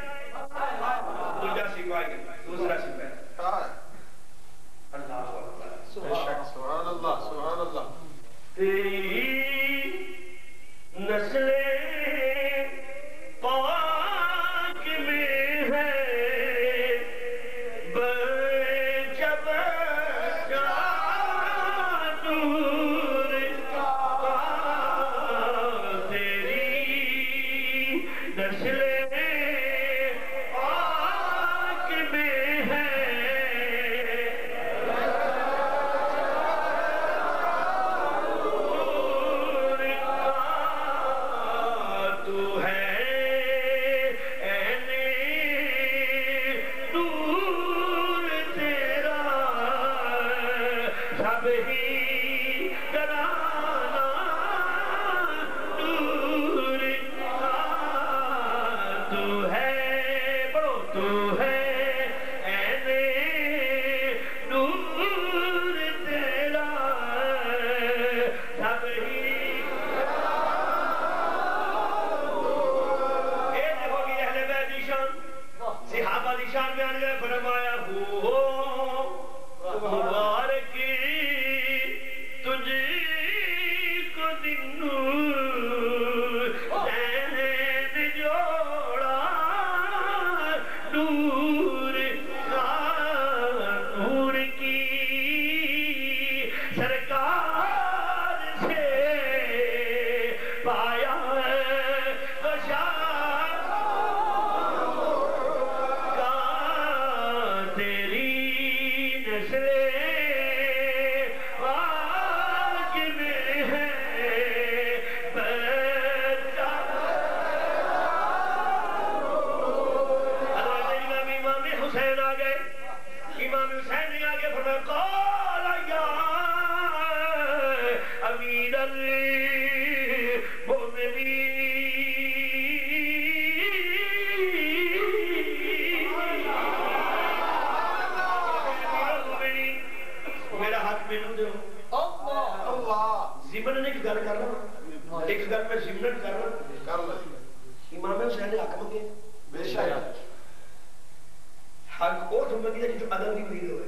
دوسرا سپاہی، دوسرا سپاہی، اللہ اکبر، سبحان اللہ سبحان اللہ، تیری نسل پاک میں ہے جب دور کا، تیری ہی گرانا نور تو ہے بڑو تو ہے نور تیرا سب ہی صحابہ دی شان بیان گئے فرمایا مبارک تجھ کو دن زین جوڑا نور نور کی سرکار سے پایا ایک گل میں ضمن کر رہا امام حسین نے حق منگے بے شک حق وہ تو منگی جی تو عدل کی امید ہوئے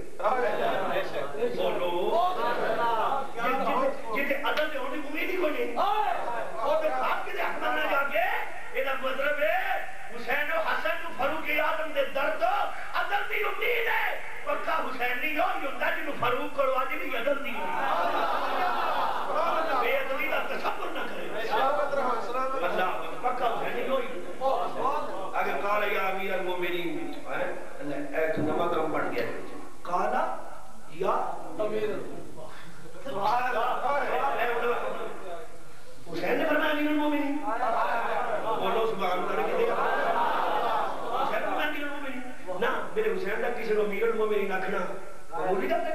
بولو جیتے عدل سے ہونے کی امید ہی کوئی نہیں اور تو حق کے حق منگنا جا کے یہ مطلب ہے حسین و حسن و فاروق اعظم دے درد عدل کی امید ہے پکا حسین نہیں ہو یہ ہوتا جنہوں فاروق کرو آج بھی عدل دی بے عدلی کا تصور نہ کرے اللہ پکا حسینی ہوئی اگر قال یا امیر المومنین ایک نماز ہم پڑھ گیا قال یا امیر حسین نے فرمایا امیر المومنین بولو سبحان اللہ کے دیکھا حسین نے امیر المومنین نا میرے حسین نے کسی کو امیر المومنین آکھنا قبول نہیں کرتے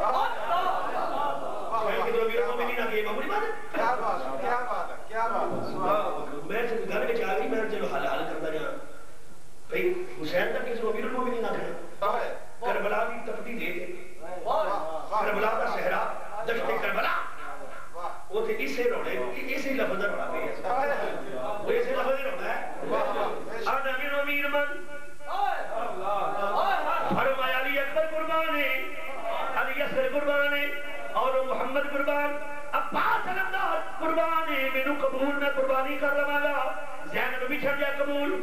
امیر المومنین آکھے یہ معمولی بات ہے کیا بات ہے کیا بات ہے میں سے گھر کے چاہ گئی میں چلو حلال کرتا جہاں بھئی حسین تک کسی امیر المومنین آکھنا کربلا کی تفتی دے دے کربلا کا صحرا دشت کربلا وہ تھے اسے روڑے اسے لفظ روڑا گئی وہ اسے لفظ روڑا ہے آن امیر امیر من فرمایا علی اکبر قربانے علی اصغر قربانے اور محمد قربان عباس علمدار قربانے مینو قبول میں قربانی کر رہا گا زینب بھی چھڑ جائے قبول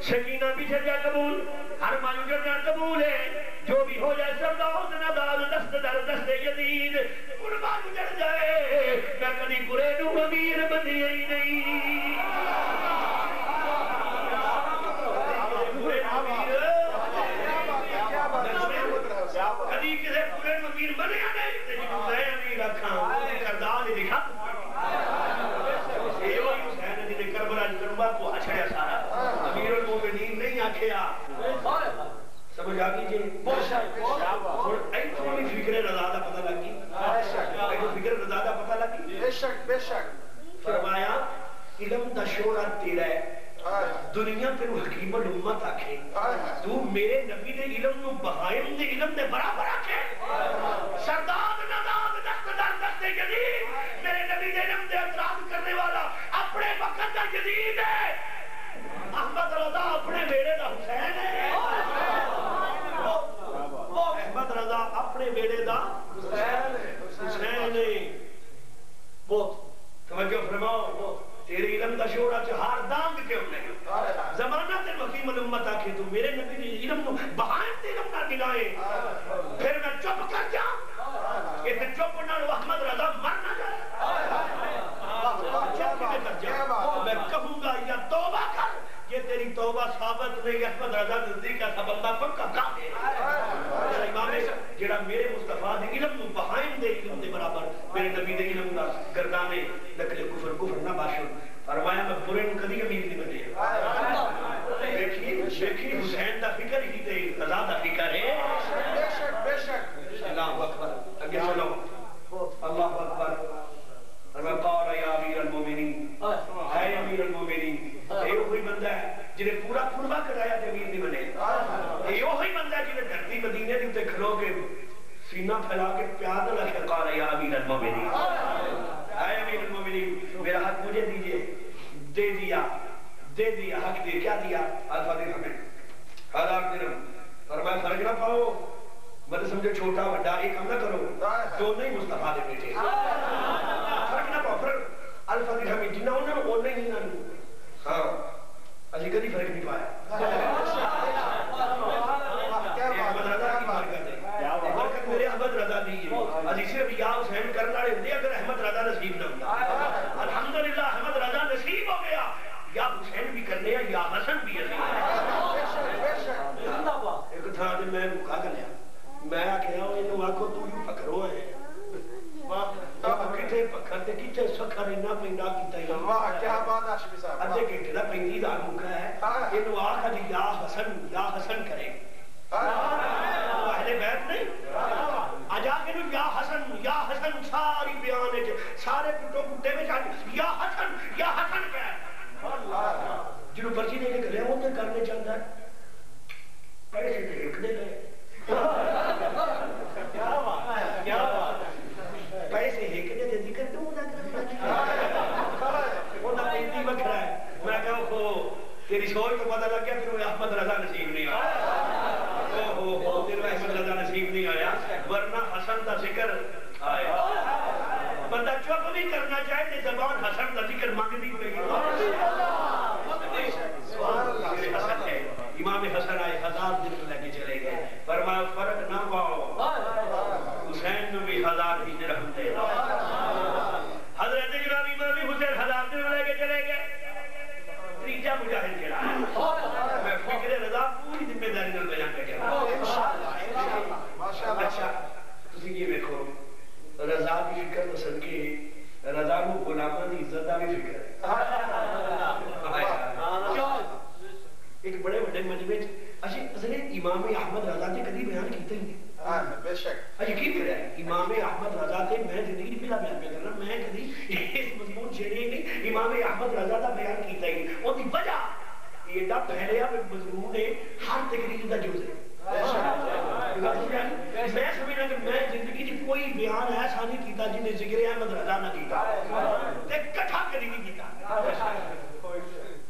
سکینہ بھی چھڑ جائے قبول ہر مایو چھڑ جائے قبول ہے جو بھی ہو جائے سرداؤ ندار دست در دست یزید قربان جڑ جائے میں کدی برے نو امیر بنی ہی نہیں کدی کسے برے نو امیر بنے نہیں لیکن میں امیر رکھاں کردار ہی دکھا یہ وہی حسین نے کربلا کربلا کو اچھڑیا سارا امیر المومنین نہیں آکھیا سمجھ آگی جی اور ایتوں بھی فکر رضا دا پتہ لگی ایتوں فکر رضا دا پتہ لگی بے شک فرمایا علم دا شہرت تیرا ہے دنیا پہ حکیم الامت آکھے تو میرے نبی دے علم نو بہائم دے علم دے برابر آکھے سرداد نزاد دست در دست جدید میرے نبی دے علم دے اعتراض کرنے والا اپنے وقت دا جدید ہے احمد رضا اپنے بیڑے دا حسین ہے احمد رضا اپنے بیڑے دا حسین ہے بہت توجہ فرماؤ تیرے علم دا شعورہ چہار دانگ کے ہونے زمانہ تیر وقیم الامت آکھے تو میرے نبی نے علم نو بہائیں تے علم نہ دلائے پھر میں چپ کر جاؤں کہ تے چپ نہ رو احمد رضا مر نہ جائے چپ کر جاؤں میں کہوں گا یا توبہ کر یہ تیری توبہ ثابت نہیں احمد رضا نزدیک کا بندہ پکا کام ہے امام جڑا میرے مصطفیٰ دے علم نو بہائیں دے علم دے برابر میرے نبی دے علم نو گردانے نکلے کفر نہ باشو فرمایا میں برے نو کدی امیر نہیں بنے دیکھی حسین دا فکر ہی تے رضا دا فکر ہے بے شک اللہ اکبر اگے چلو پھیلا کے پیار نہ رکھے قال یا امیر المومنین اے امیر المومنین میرا حق مجھے دیجئے دے دیا حق دے کیا دیا الفاتحہ میں 1000 درہم فرمایا فرق نہ پاؤ مطلب سمجھے چھوٹا بڑا ایک ہم نہ کرو جو نہیں مصطفیٰ دے بیٹے فرق نہ پاؤ فرق الفاتحہ میں جنہ انہوں نے اونے ہی نہ لوں ہاں اجی کدی فرق نہیں پایا میرے احمد رضا دیئے اجی صرف یا حسین کرنا رہے ہوتے اگر احمد رضا نصیب نہ ہوتا الحمدللہ احمد رضا نصیب ہو گیا یا حسین بھی کرنے ہیں یا حسن بھی ایک تھا دے میں مکا کر لیا میں آکھیا ہوں انہوں آکھو تو یوں پکھرو ہے کتے پکھر تے کتے سکھر انہا پینڈا کیتا ہی واہ کیا بات آشمی صاحب ادھے کتے دا پینڈی دا مکا ہے انہوں آکھا جی یا حسن کرے اہل بیت نہیں آجا کے نو یا حسن ساری بیانے کے سارے پٹو پٹے میں جانے یا حسن کیا ہے جنہوں پرچی دے کے گلے ہوں تے کرنے چاہتا ہے پیسے تے ایک دے گئے کیا بات پیسے ایک دے ذکر تو نہ کرنا وہ نہ پیندی بکھرا ہے میں کہوں خو تیری سوچ تو پتہ لگ گیا پھر احمد رضا نصیب نہیں آیا تیرا احمد رضا نصیب نہیں آیا ورنہ حسن کا ذکر آیا بندہ چپ بھی کرنا چاہے کہ زبان حسن کا ذکر مانگ دی پہی امام حسن آئے 1000 درہم لے کے چلے گئے فرمایا فرق نہ پاؤ حسین نے بھی 1000 ہی درہم دے حضرت جناب امام حسین 1000 درہم لے کے چلے گئے تریجا مجاہد جڑا ہے میں فکر رضا پوری ذمہ داری نال بیان کر کے اچھا تسی یہ دیکھو رضا کی فکر تو صدقے رضا کو غلاماں دی عزت دا بھی فکر ہے ایک بڑے بڑے مجمع اچھا اصل امام احمد رضا تے کدی بیان کیتے نہیں بے شک یقین کرے امام احمد رضا تے میں زندگی پہلا بیان پہ کرنا میں کدی اس مضمون چھڑے نہیں امام احمد رضا دا بیان کیتا ہی اون دی وجہ یہ دا پہلیا مضمون ہے ہر تقریر دا جز ہے میں سمجھنا کہ میں زندگی کی کوئی بیان ایسا نہیں کیتا جن نے ذکر احمد رضا نہ کیتا تے کٹھا کری نہیں کیتا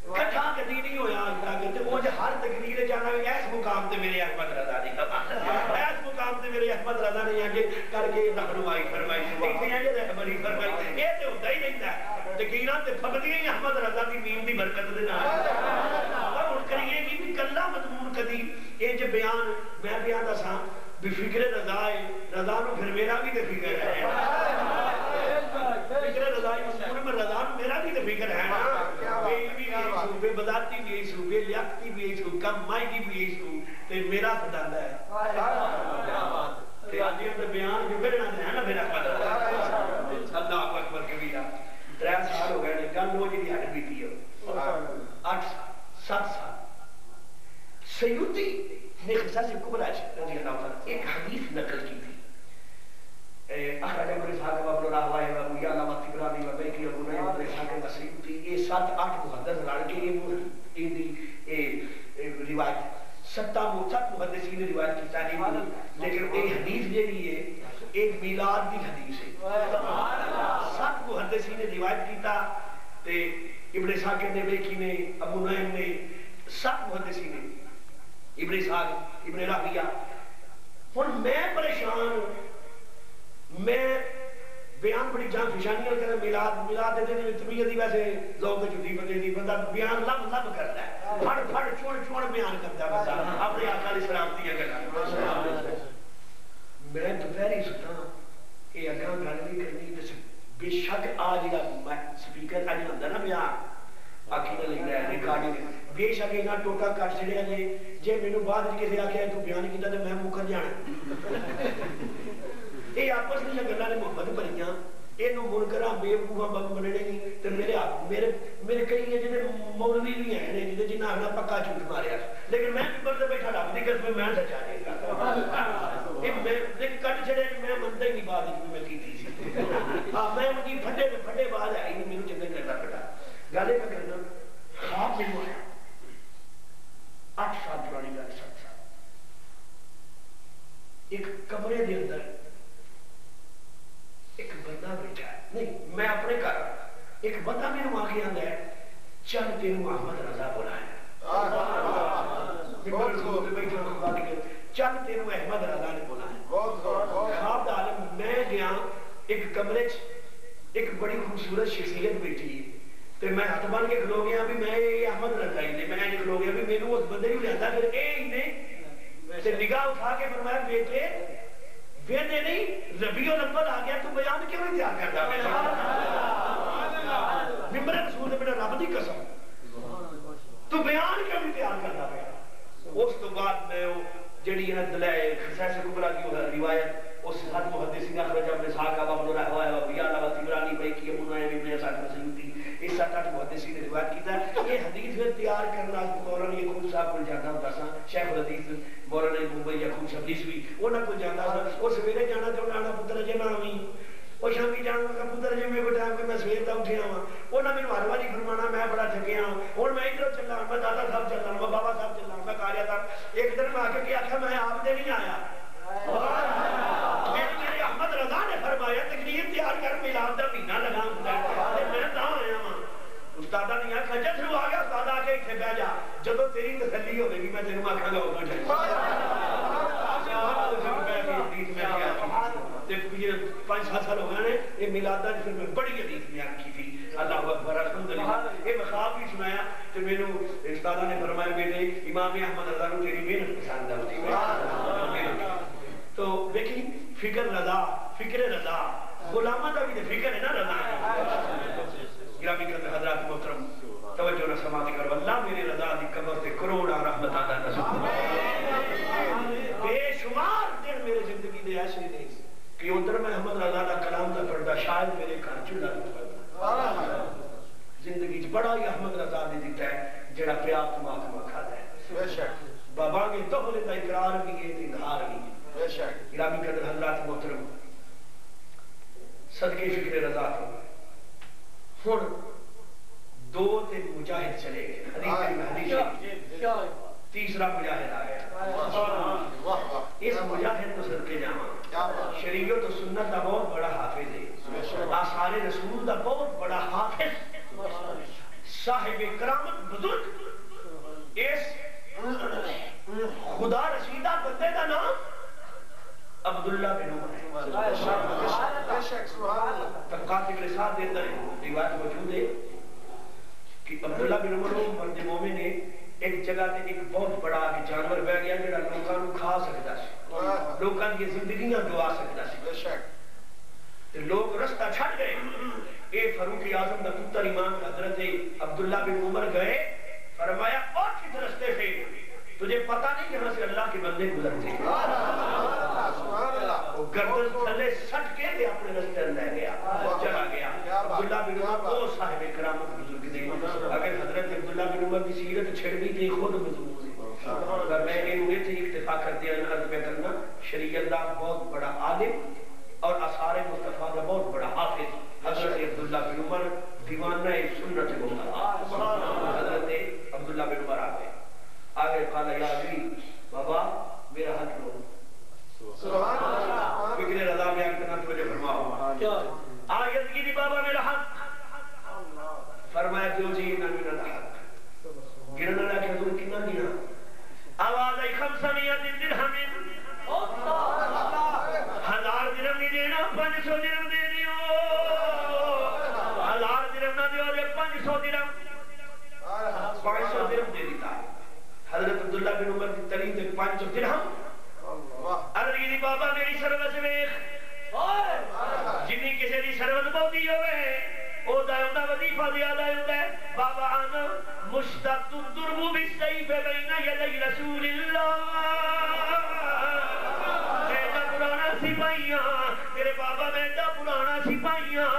کٹھا کدی نہیں ہویا کہ وہ جو ہر تقریر جانا ہے اس مقام تے میرے احمد رضا نہیں اس مقام تے میرے احمد رضا نہیں ہے کہ کر کے رہنمائی فرمائی ایسے ہیں کہ رہبری فرمائی یہ تے ہوتا ہی نہیں ہے یقینا تے پھبدی ہی احمد رضا دی نیم دی برکت دے نال اور ہن کریے کہ بھی کلا مضمون کدی یہ جو بیان میں بیان دساں بھی فکر رضا ہے رضا نو پھر میرا بھی تے فکر ہے فکر رضا مضمون میں رضا نو میرا بھی تے فکر ہے صوبے بداتی بھی ایسو بے لیاقتی بھی ایسو کم مائی کی بھی ایسو تے میرا خدا ہے تے آجی ہم تے بیان جو کرنا ہے نا میرا خدا اللہ اکبر کبیرہ 3 سال ہو گئے گل ہو جی دی ہٹ بیٹی ہو 8 7 سال سیوطی نے قصص کبرا رضی اللہ عنہ ایک حدیث نقل کی تھی اخرج ابن اسحاق و ابن راہویہ و ابو یعلا و طبرانی و بیہقی و ابو نعیم ابن اسحاق و سیوطی یہ 7-8 محدث لڑ کے یہ روایت 7 محدثین نے روایت کی تاریخ لیکن ایک حدیث یہ بھی ہے ایک میلاد کی حدیث ہے 7 محدثین نے روایت کیتا تے ابن اسحاق نے بیہقی نے ابو نعیم نے 7 محدثین نے ابن اسحاق ابن راہویہ ہن میں پریشان میں بیان بڑی جان فشانیاں کرنا میلاد دے دے طبیعت دی ویسے ذوق جدی بندے دی بندہ بیان لب کرتا ہے پھڑ پھڑ چھوڑ بیان کرتا ہے بندہ اپنے آقا علیہ السلام دی گلاں میں دوپہری ستا کہ اگاں گل نہیں کرنی بے شک آج دا سپیکر اج ہوندا نا بیان آکھی نہ لگدا ہے ریکارڈنگ بے شک اینا ٹوٹا کٹ چھڑیا جے مینوں بعد وچ کسے آکھیا تو بیان کیتا تے میں مکر جانا یہ آپس میں گلاں نے محبت بنیاں اینو منکراں بے وقوفاں بننے نہیں تے میرے کئی ہیں جنے مولوی بھی ہیں جنہاں اپنا پکا جھوٹ ماریا لیکن میں ممبر تے بیٹھا رب دی قسم میں سچا نہیں یہ میں کٹ چھڑے میں منتا ہی نہیں بات میں کیتی سی میں ان کی پھٹے بعد آئی نہیں مینوں چنگا کرنا پڑا گل یہ کرنا خواب میں آیا 8 سال پرانی گل 7 سال ایک کمرے دے اندر نہیں میں اپنے گھر ایک بندہ میرے وہاں کے اندر ہے چل تینوں احمد رضا بلائے چل تینوں احمد رضا نے بلائے خواب دا عالم میں گیا ایک کمرے ایک بڑی خوبصورت شخصیت بیٹھی تو میں ہاتھ بن کے کھلو گیا بھی میں احمد رضا ہی نے میں کھلو گیا بھی میرے اس بندے نہیں لیتا پھر اے ہی نے نگاہ اٹھا کے فرمایا بیٹے ویدے نہیں ربیع الاول آ گیا تو بیان کیوں نہیں تیار کرتا ممبر رسول نے میرا رب دی قسم تو بیان کیوں نہیں تیار کرتا پیا اس تو بعد میں جڑی ہے دلائے خصائص کبریٰ کی روایت اس حد محدثین اخرج ابن اسحاق ابن رہوائے و بیان و تبرانی بیکی ابن ابن اسحاق مسیوطی اس ساتھ محدثین نے روایت کیتا ہے یہ حدیث میں تیار کرنا مولانا یعقوب صاحب کو جانا ہوتا سا شیخ الحدیث مولانا ممبئی یعقوب شبدیس بھی انہاں کو جانا سا وہ سویرے جانا تو انہاں پتر جے نہ ہوئی وہ شامی جانا کا پتر جے میں بٹھا کے میں سویر دا اٹھیا ہوں انہاں میں ہر واری فرمانا میں بڑا تھکیا ہوں اور میں ادھر چلا میں دادا صاحب چلا میں بابا صاحب چلا میں کاریا صاحب ایک دن میں آ کے آخیا میں آپ دے نہیں آیا میرے احمد رضا نے فرمایا تقریر تیار کر میلاد دا مہینہ لگا میں کہاں آیا ہوں استادہ نہیں آکھا جب شروع آ گیا استادہ آ کے اتنے بہ جا جدو تیری تسلی ہوگی گی میں تینوں آکھا گا ہوگا جائے 5-7 سال ہو گئے یہ میلادہ جس میں بڑی حدیث بیان کی تھی اللہ اکبر الحمدللہ یہ مخاب بھی سنایا تو میں نے استادہ نے فرمایا بیٹے امام احمد رضا کو تیری محنت پسند ہوتی تو دیکھیں فکر رضا غلامہ کا بھی فکر ہے نا رضا گرامی قدر حضرات محترم توجہ نہ سماعت کر واللہ میرے رضا دی قبر تے کروڑا رحمت آدھا نصب بے شمار دن میرے زندگی دے ایسے نہیں کہ ادھر میں احمد رضا دا کلام دا پڑھدا شاید میرے گھر چڑھا پڑھدا زندگی چ بڑا ہی احمد رضا نے دیتا ہے جڑا پیار تماکہ کھاتا ہے بابا کے دخل دا اقرار بھی ہے اظہار بھی ہے گرامی قدر حضرات محترم صدقے فکر رضا تھا ہن 2 مجاہد چلے گئے حدیث تیسرا مجاہد آ گیا اس مجاہد کو صدقے جاواں شریعت و سنت دا بہت بڑا حافظ ہے آثار رسول دا بہت بڑا حافظ صاحب کرامت بزرگ اس خدا رسیدہ بندے دا نام عبداللہ بن عمر طبقات کے ساتھ دیتا ہے روایت موجود ہے کہ عبداللہ بن عمر مرد مومن نے ایک جگہ تے ایک بہت بڑا جانور بہ گیا جڑا لوکاں نوں کھا سکدا سی لوکاں دی زندگیاں گوا سکدا سی تے لوگ رستہ چھڑ گئے اے فاروق اعظم دا پتر امام حضرت عبداللہ بن عمر گئے فرمایا اٹھ اس رستے سے تجھے پتہ نہیں کہ یہاں سے اللہ کے بندے گزرتے وہ گردن تھلے سٹ کے لے اپنے رستے لے گیا چلا گیا عبداللہ بن عمر وہ صاحب کرامت بزرگ تھے اگر حضرت عبداللہ بن عمر کی سیرت چھڑ گئی تھی خود مضمون ہے اگر میں انہیں تھے اکتفا کر دیا عرض میں کرنا شریعت دا بہت بڑا عالم اور اثار مصطفیٰ دا بہت بڑا حافظ حضرت عبداللہ بن عمر دیوانہ سنت مصطفیٰ حضرت عبداللہ بن عمر آگئے آگے قال یا علی بابا میرا حق لو سبحان اللہ فکر رضا بیان کرنا تو مجھے فرماؤ آیت کی دی بابا میرا حق فرمایا جو جی میرا حق گرنا لیا کہ حضور کنا گیا آواز ای 500 درہم 1000 درہم نہیں دینا 500 درہم دے دیو 1000 درہم نہ دیو 500 درہم 500 درہم دے دیتا ہے حضرت عبداللہ بن عمر کی ترین تک 500 درہم عرض کی بابا میری سروس ویخ جنہی کسی دی سروس بہتی ہوئے او دائیوندہ وظیفہ زیادہ ہوتا ہے بابا آنا مشتاق دربو بالسیف بین یدی رسول اللہ میرا پرانا سپاہیاں میرے بابا میرا پرانا سپاہیاں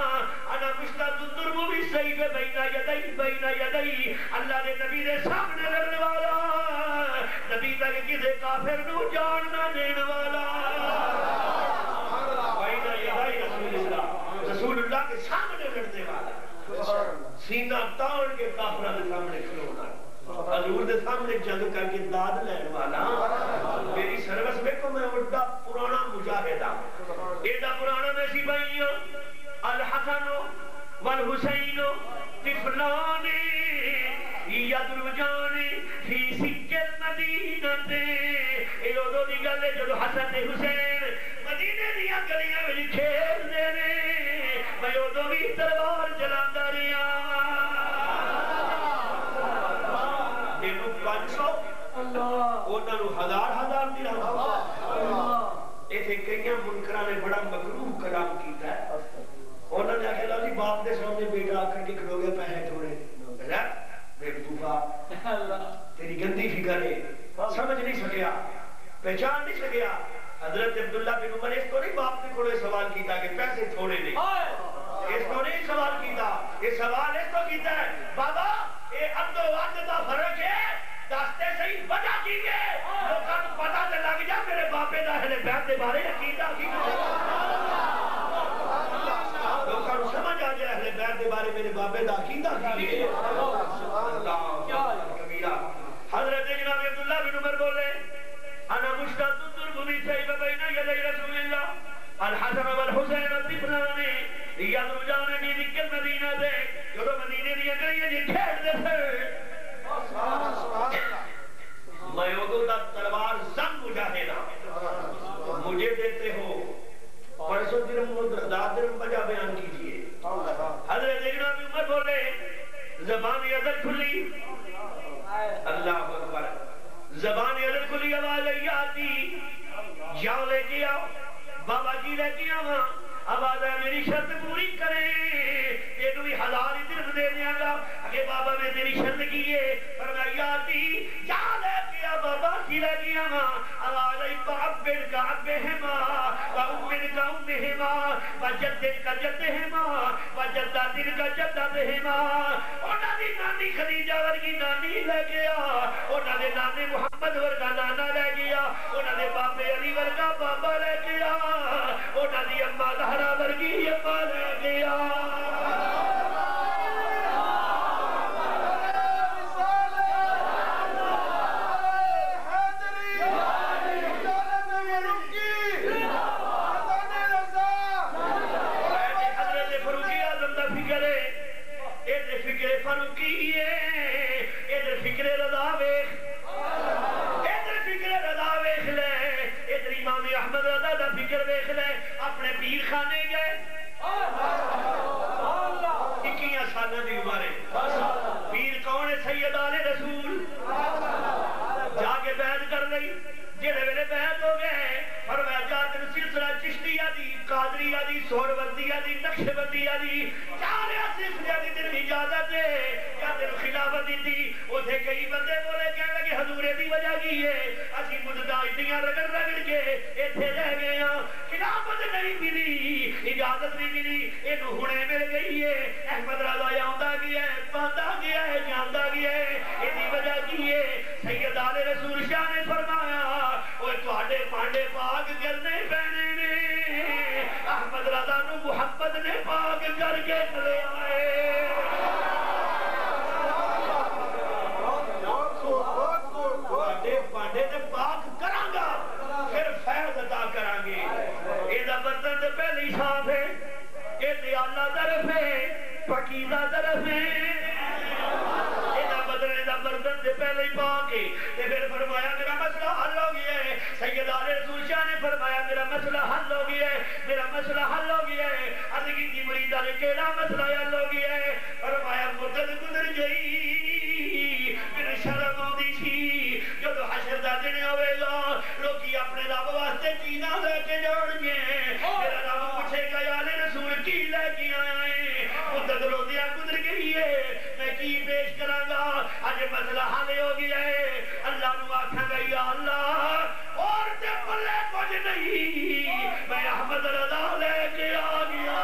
انا مشتاق دربو بالسیف بین یدی اللہ نے نبی دے سامنے لڑنے والا نبی تک کسی کافر نو جاننا دینے والا رسول اللہ کے سامنے لڑنے والا سینہ تاڑ کے کافرہ دے سامنے کھلونا حضور دے سامنے جنگ کر کے داد لینے والا میری سروس میں کو میں اڑا پرانا مجاہدہ ایڈا پرانا میں سپاہیاں الحسن والحسین طفلان یدرجان فی سکھ المدینہ اے ادو دی گل ہے جدو حسن تے حسین مدینے دیا گلیاں وچ کھیلدے نے میں ادو بھی تلوار چلاندا رہیا اینو 500 انہاں نو 1000 درہم ایتھے کئی منکراں نے بڑا مکروہ کلام کیتا ہے انہوں نے کہا جی باپ دے سامنے بیٹا آکر کے کھڑو گے پیسے تھوڑے بیوقوفا تیری گندی فکر ہے سمجھ نہیں سکیا پہچان نہیں سکیا حضرت عبداللہ بن عمر اس کو نہیں باپ نے کھڑے سوال کیتا کہ پیسے تھوڑے نہیں اس کو نہیں سوال کیتا یہ سوال اس کو کیتا ہے بابا یہ عبد و عبد دا فرق ہے دستے صحیح وجہ کیجئے لوگاں کو پتہ تے لگ جا میرے باپے دا اہل بیت دے بارے عقیدہ کی لوگاں سمجھ آ جائے اہل بیت دے بارے میرے بابے دا عقیدہ کی حضرت جناب عبداللہ بن عمر بولے انا مشتاق الضرب بالسيف بين يدي رسول الله الحسن والحسين الطفلان يدرجان في ذكر المدینہ سے جو مدینے دیا گلیاں جی کھیل دے تھے میں ادو دا تلوار زنگ مجاہدہ مجھے دیتے ہو 500 درہم 10 درہم بجا بیان کیجئے حضرت جناب عمر بولے زبان عدل کھلی اللہ اکبر زبان عدل کھلی آواز آتی جاؤ لے کے آؤ بابا جی لے کے آؤ آواز ہے میری شرط پوری کریں یہ تو بھی 1000 درہم دے دیا گا کہ بابا میں تیری شرط کیے فرمائی آتی جا لے کے آ بابا جی لے کے آؤ آواز ہے فعبر کا عبہما وعمر کا امہما وجدن کا جدہما وجدادن کا جدادہما انہاں دی نانی خدیجہ ورگی نانی لے گیا انہاں دے نانے محمد ورگا نانا لے گیا انہاں دے بابے علی ورگا بابا لے گیا انہاں دی اماں زہرا ورگی اماں لے گیا اپنے پیر خانے گئے 21 سالوں کی عمر ہے پیر کون ہے سید آل رسول جا کے بیعت کر لئی جڑے ویلے بیعت ہو گئے فرمایا جا تین سلسلہ چشتیہ دی قادریہ دی سہروردیہ دی نقشبندیہ دی چارے سلسلہ دی تین اجازت ہے یا تین خلافت دی تھی اتھے کئی بندے بولے کہنے لگے حضورے دی وجہ کی ہے اسی مددہ اتنیاں رگڑ رگڑ کے اتھے رہ گئے ہیں خلافت نہیں ملی اجازت نہیں ملی انہوں ہونے مل گئی ہے احمد رضا یاندہ گیا ہے پاندہ گیا ہے جاندہ گیا ہے اتنی وجہ کی ہے سید آل رسول شاہ نے فرمایا وہ تواڈے پانڈے پاک کرنے پہنے نے احمد رضا نو محمد نے پاک کر کے چلے آئے پانڈے نے پاک کرانگا پھر فیض عطا کرانگے ایدہ برتن سے پہلے صاف ہے ایدہ اللہ طرف ہے پاکیزہ طرف ہے ایدہ برتن سے پہلے ہی پاک ہے پھر فرمایا میرا مسئلہ حل ہو گیا ہے سید آل رسول شاہ نے فرمایا میرا مسئلہ حل ہو گیا ہے میرا مسئلہ حل ہو گیا ہے ادھگی کی مریدہ نے کہنا مسئلہ حل ہو گیا ہے فرمایا مدد گزر گئی میرے شرم ہوندی تھی جو تو حشر دا دن ہوئے گا لوگی اپنے رب واسطے چینا لے کے جوڑ گئے میرا رب پوچھے گا یا آل رسول کی لے کے آئے مدد روزیاں گزر گئی ہے میں کی پیش کرانگا آج مسئلہ حل ہو گیا ہے اللہ نو آکھا گا یا اللہ اور تے پلے کچھ نہیں میں احمد رضا لے کے آ گیا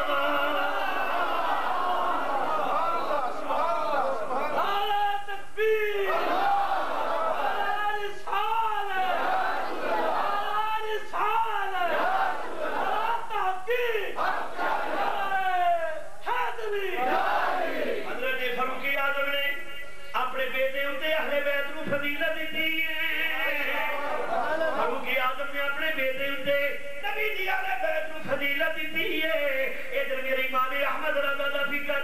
فضیلت دی ہے. ادھر میرے امام احمد رضا دا فکر,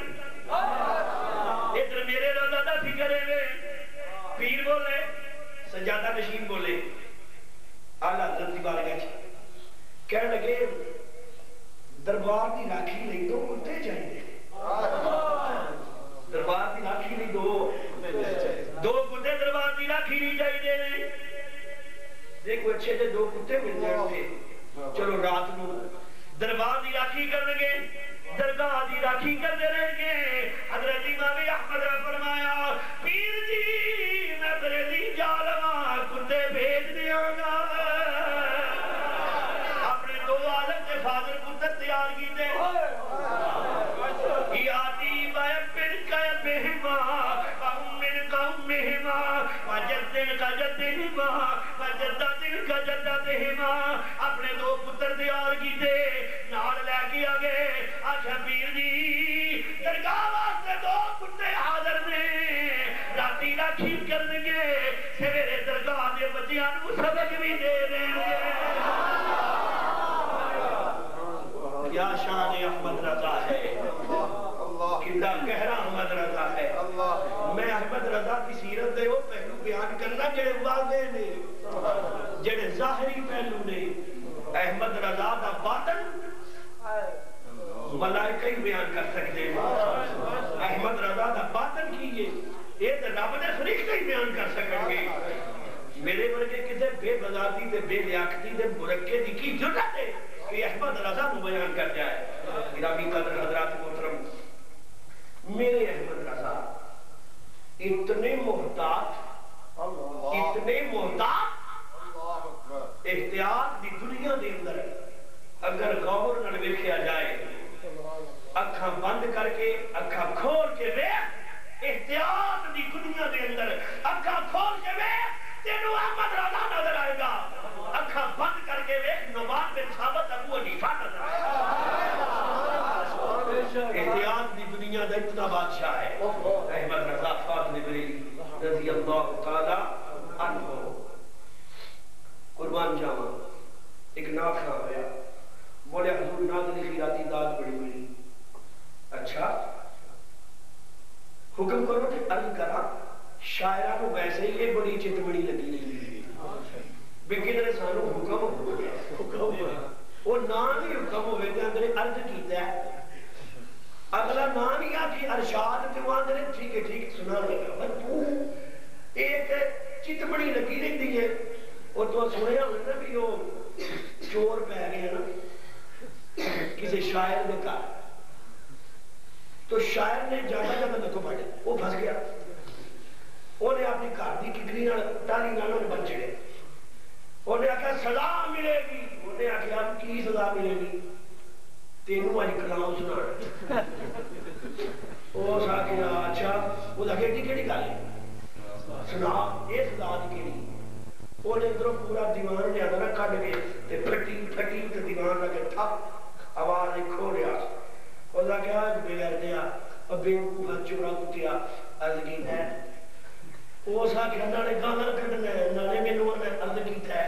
ادھر میرے رضا دا فکر ہے. پیر بولے, سجادہ نشین بولے, اعلیٰ حضرت دی بارگاہ چ کہنے لگے دربار دی راکھی لئی دو کتے چاہیے. دربار دی راکھی لئی دو کتے دربار دی راکھی نہیں چاہیے. دیکھو اچھے دے دو کتے مل جائیں گے, چلو رات نو دربار دی راکھی کرنے گے, درگاہ دی راکھی کرنے رہیں گے. حضرت امام احمد نے فرمایا پیر جی میں بریلی جا لواں کتے بھیج دیاں گا. اپنے دو عالم کے فاضل کتے تیار کیتے. یاتی بائبن کا بہما من قومہما وجدن کا جدہما وجدن کا جدہما. اپنے دو پتر تیار کیتے, نال لے کے آگے. آخیا پیر جی درگاہ واسطے دو کتے حاضر نے, راتی راکھی کرن گے, سویرے درگاہ دے بچیاں نوں سبق بھی دے دیں گے. کیا شان احمد رضا ہے, کتنا گہرا احمد رضا ہے. میں احمد رضا کی سیرت دے وہ پہلو بیان کرنا جڑے واضح نے, جڑے ظاہری پہلو نے. احمد رضا دا باطن ملائکہ ہی بیان کر سکتے ہیں. احمد رضا دا باطن کیے یہ تو رب دے فرشتے ہی بیان کر سکیں گے. میرے ورگے کتے بے بذاتی تے بے لیاقتی تے مرکے دی کی ضرورت ہے کہ احمد رضا کو بیان کر جائے. گرامی قدر حضرات محترم, میرے احمد رضا اتنے محتاط احتیاط دی دنیا دے اندر اگر غور نہ ویکھیا جائے, اکھاں بند کر کے اکھاں کھول کے ویکھ, احتیاط دی دنیا دے اندر اکھاں کھول کے ویکھ تینوں احمد رضا نظر آئے گا. اکھاں بند کر کے ویکھ نعمان بن ثابت ابو حنیفہ نظر آئے گا. احتیاط دی دنیا دا اتنا بادشاہ ہے احمد رضا فاضل بریلی رضی اللہ تعالی عنہ. قربان جاواں ایک ناکھا ہویا, بولے حضور ناظری خیراتی داد بڑی بڑی. اچھا حکم کرو کہ عرض کرا شاعرہ کو ویسے ہی یہ بڑی چت بڑی لگی نہیں بکن نے سانو حکم ہو گیا. وہ نام ہی حکم ہوئے تھے اندر عرض کیتا ہے, اگلا نام ہی آتی ارشاد تے وہ اندر ٹھیک ہے ٹھیک سنا لگا. پر تو ایک چت بڑی لگی نہیں دی ہے. اور تو سنیا ہوئے نا بھی وہ چور پہ گئے نا کسی شاعر نے کہا, تو شاعر نے جانا جانا نکو پڑے, وہ پھنس گیا. انہیں اپنی گھر کی ککری ٹالی نال بن چڑے. انہیں آخیا سزا ملے گی. انہیں آخیا کی سزا ملے گی, تینوں آج کلام سنا. اس آخیا اچھا, وہ آخیا ایڈی کہڑی گل ہے سنا, یہ سزا دی کہڑی. انہیں ادھروں پورا دیوان لیا نہ کھڈ کے پھٹی پھٹی تے دیوان لگے ٹھپ آواز کھو رہا. اس آخیا بغیر دیا بیوقوفا چورا کتیا عرض کیتا ہے. اس آخیا نہ نے گانا کھڈنا ہے نہ نے مینوں عرض کیتا ہے.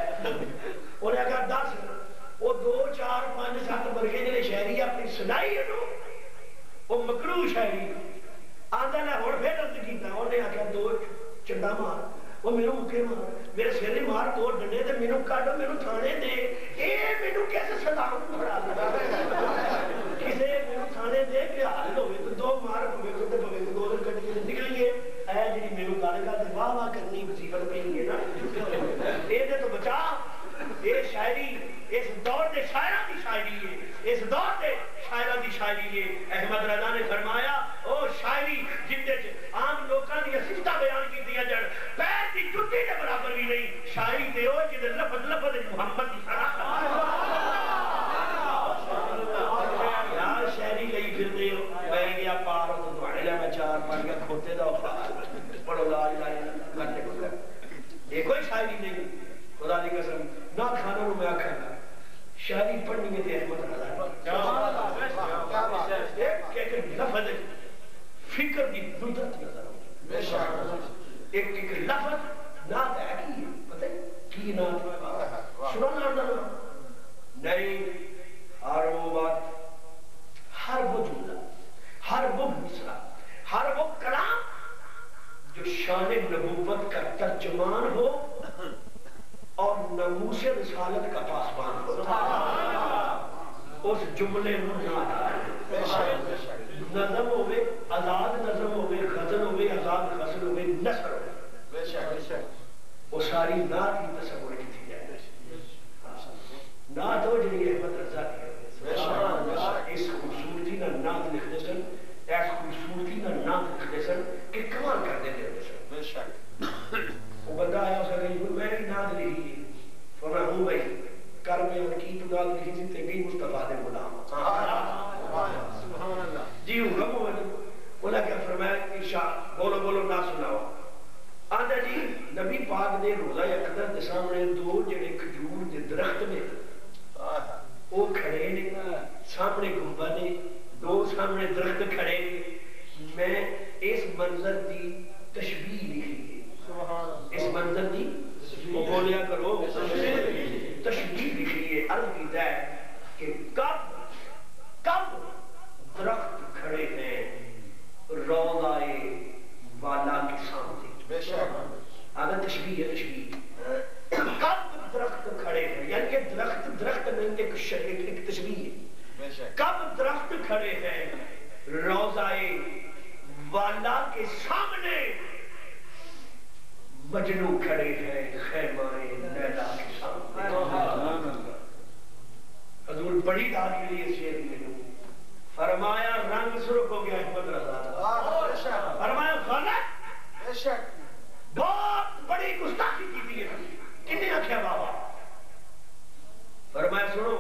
انہیں آخیا دس وہ 2 4 5 7 ورگے جڑے شاعری اپنی سنائی ہے وہ مکروہ شاعری آندا نہ ہن پھر عرض کیتا. انہیں آخیا 2 چنڈا مار, وہ میرے مکے مار, میرے سر مار 2 ڈنڈے تے مینوں کڈ مینوں تھانے دے. اے مینوں کیسے سزا پڑا کسے مینوں تھانے دے کہ حال ہوے تو 2 مار پوے تے پوے 2 دن کٹ کے نکل گئے. اے جڑی مینوں گل کر تے واہ واہ کرنی مصیبت پئی ہے نا, اے دے تو بچا. یہ شاعری اس دور دے شاعراں دی شاعری ہے, اس دور دے شاعراں دی شاعری ہے. احمد رضا نے فرمایا او شاعری جن دے عام لوکاں دی صفتاں بیان کیتیاں جان پیر دی جُتی دے برابر بھی نہیں. شاعری تے او جے لفظ لفظ محمد دی شرح یار شاعری لئی پھردے ہو. میں گیا پار تو تواڈے لے میں 4 پڑھ کے کھوتے دا پڑھو لا الہ الا اللہ کرتے کو یہ کوئی شاعری نہیں. خدا دی قسم نہ کھانا نو میں آکھاں گا شاعری پڑھنی ہے تے احمد رضا ایک ایک لفظ فکر دی ندرت نظر آؤ. ایک ایک لفظ نات ہے کی پتہ ہے کی نات سننا نہیں ہارو شان نبوت کا ترجمان ہو اور ناموس رسالت کا پاسبان ہو. اس جملے میں نظم ہوئے آزاد نظم ہوئے غزل ہوئے آزاد غزل ہوئے نثر ہوئے وہ ساری نعت کی تصور کی تھی جائے. نعت ہو جنہی احمد رضا کی اس خوبصورتی نہ نعت لکھتے سن ایس خوبصورتی نہ نعت لکھتے سن کہ کمال کر دیتے ہوتے سن. وہ بندہ آیا اس کا کہیں میں بھی نعت لکھی ہے فرمایا ہوں بھائی کر بیان کی تو نعت لکھی تھی تے گئی مصطفیٰ دے غلام جی ہوں غم ہوا تو بولا کیا فرمایا ارشاد بولو بولو نہ سناؤ. آدھا جی نبی پاک دے روزہ اقدس دے سامنے دو جڑے کھجور دے درخت میں وہ کھڑے نے سامنے گنبد نے دو سامنے درخت کھڑے نے. میں اس منظر دی تشبیہ لکھی ہے اس منظر دی وہ بولیا کرو تشبیہ لکھی ہے. عرض کیتا ہے کہ کب درخت کھڑے ہیں روضائے والا کے سامنے. آگا تشبیہ ہے تشبیہ کب درخت کھڑے ہیں یعنی کہ درخت نہیں ایک تشبیہ ہے. کب درخت کھڑے ہیں روضائے والا کے سامنے مجنو کھڑے ہیں خیمائے لیلا کے سامنے. حضور بڑی داد کے لیے شعر لکھوں فرمایا رنگ سرخ ہو گیا احمد رضا. فرمایا غلط بہت بڑی گستاخی کی تھی کنے آکھیا بابا. فرمایا سنو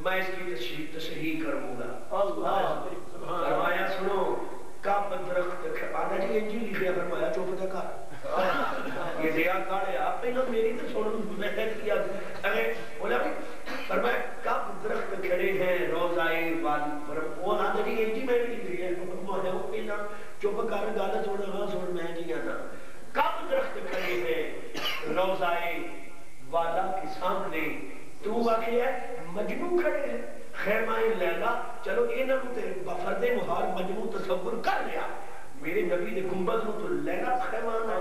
میں اس کی تشریح کروں گا. فرمایا سنو کب درخت آدھا جی انجی لکھیا فرمایا چوپ تھا کر یہ دیا کاڑے آپ پہلے میری تو سنو محنت کیا اگر بولا بھی فرمایا کب درخت کھڑے ہیں روزائے والی وہ آدھا جی انجی میں بھی لکھ رہی ہے وہ پہلا چوپ کر گالا سوڑا ہاں سوڑ میں جی آنا. کب درخت کھڑے ہیں روزائے والا کے سامنے تو آگے ہے مجنو کھڑے ہیں خیمائے لیلا. چلو اینا کو تے بفرد محال مجنو تصور کر لیا میرے نبی نے گنبد نو تو لیلا خیمان ہے.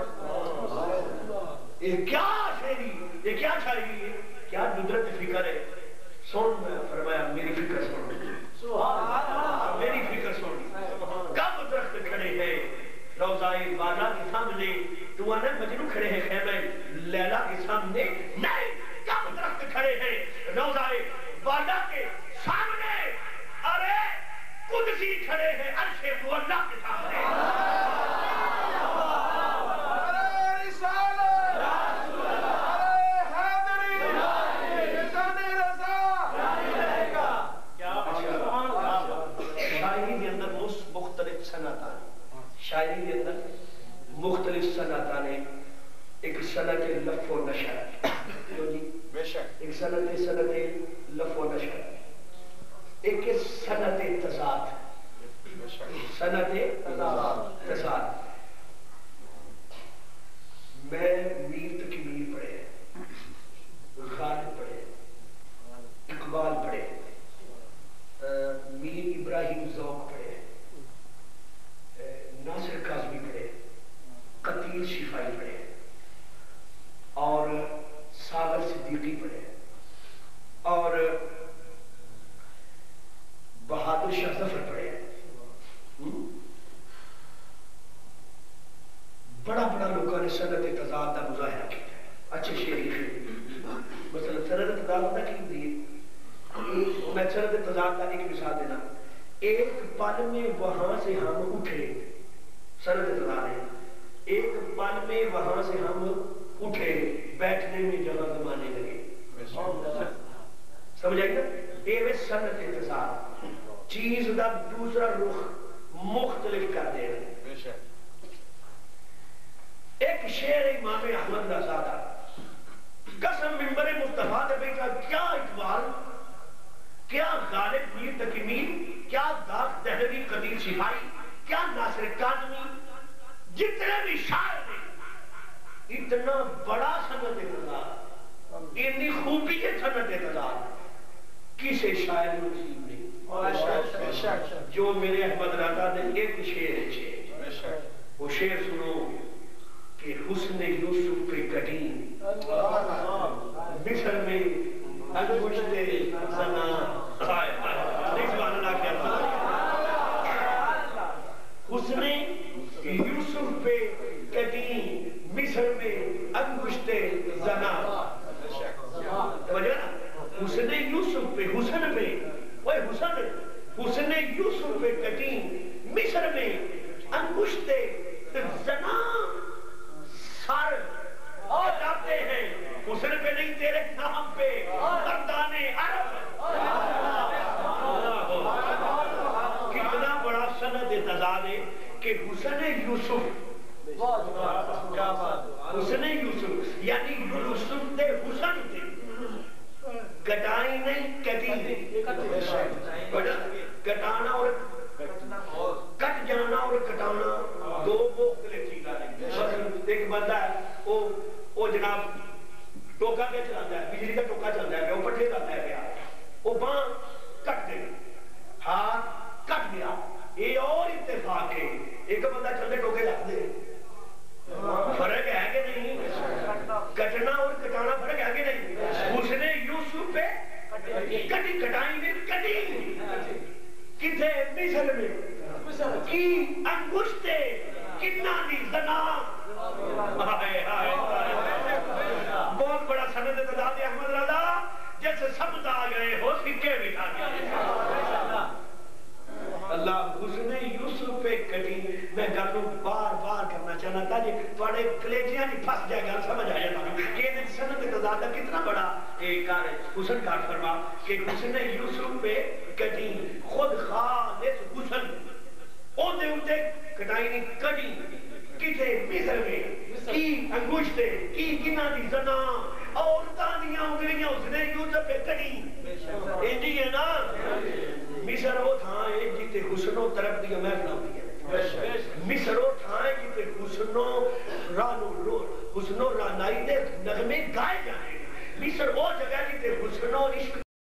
یہ کیا شہری یہ کیا شاعری ہے کیا ندرت فکر ہے. سن میں فرمایا میری فکر سن میری فکر سن. کب درخت کھڑے ہیں روزائے والا کے سامنے تو آنے مجنو کھڑے ہیں خیمہ لیلا کے سامنے نہیں. کب درخت کھڑے ہیں روزائے والا کے سامنے ارے قدسی کھڑے ہیں عرش مولا کے سامنے. ارے رسالت ارے حیدری نظام رضا شاعری کے اندر مختلف صنعتاں شاعری کے اندر مختلف صنعتاں نے. ایک صنعت لف و نشر ایک صنعت لف و نشر ایک صنعت تضاد تضاد. میں میر تقی میر پڑھے غالب پڑھے اقبال پڑھے میر ابراہیم ذوق پڑھے ناصر کاظمی پڑھے قتیل شفائی پڑھے اور ساغر صدیقی پڑھے اور بہادر شاہ ظفر پڑھے. بڑا بڑا لوگوں نے صنعت تضاد کا مظاہرہ کیا. اچھے شعر لکھے مثلا صنعت تضاد کا کی دی میں صنعت تضاد کا ایک مثال دینا. ایک پل میں وہاں سے ہم اٹھے صنعت تضاد ہے. ایک پل میں وہاں سے ہم اٹھے بیٹھنے میں جگہ زمانے لگے. سمجھ آئی نا یہ صنعت تضاد چیز دا دوسرا رخ مختلف کر دے رہے. ایک شعر امام احمد رضا دا قسم منبر مصطفیٰ دے بیٹا کیا اقبال کیا غالب میر تقی میر کیا داغ دہلوی قدیر شفائی کیا ناصر کاظمی جتنے بھی شاعر نے اتنا بڑا صنعت تضاد اتنی خوبی ہے صنعت تضاد کسے شاعر نصیب نہیں. جو میرے احمد رضا نے ایک شعر ہے وہ شعر سنو کہ حسن یوسف پہ کٹی مصر میں انگشت زنا حسن یوسف پہ کٹی مصر میں انگشت زنا حسن یوسف پہ حسن پہ حسن یوسف پہ کٹی مصر میں انگشت زنا سر جاتے ہیں حسن پہ نہیں تیرے نام پہ مردان عرب کتنا بڑا سند تضاد ہے کہ حسن یوسف یعنی یوسف دے حسن دے کٹائی نہیں کٹی دے کٹانا اور کٹ جانا اور کٹانا دو مختلف چیزیں ہیں ایک بندہ ہے وہ جناب ٹوکا کیا چلاتا ہے بجلی کا ٹوکا چلتا ہے وہ پٹھے جاتا ہے گیا وہ باں کٹ گئی ہاتھ کٹ گیا یہ اور اتفاق ہے ایک بندہ چلتے ٹوکے رکھ دے فرق ہے کہ نہیں کٹنا اور کٹانا فرق ہے کہ نہیں اس نے یوسف پہ کٹی کٹائی میں کٹی کتے مصر میں کی انگشتے کتنا دی زنا بہت بڑا سند تضاد احمد رضا جیسے سمجھ آ گئے ہو سکے بٹھا گیا اللہ حسن یوسف پہ کٹی میں گھروں بار بار کرنا چاہنا تھا جی تھوڑے کلیجیاں نہیں پھنس جائے گا سمجھ آ جاتا کہ یہ سند تضاد کتنا بڑا کار ہے حسن کار فرما کہ حسن یوسف پہ کٹی خود خالص حسن او دے اٹھے کٹائی نہیں کٹی کتے مصر میں کی انگشتے کی کنہ دی زنا عورتاں دیاں انگلیاں اس نے یوسف پہ کٹی انجی ہے نا مصر وہ تھا ہے جیتے حسن و طرف دیا محفل ہوتی ہے مصر وہ تھا ہے جیتے حسن و رانائی دے نغمے گائے جائیں مصر وہ جگہ جیتے حسن و عشق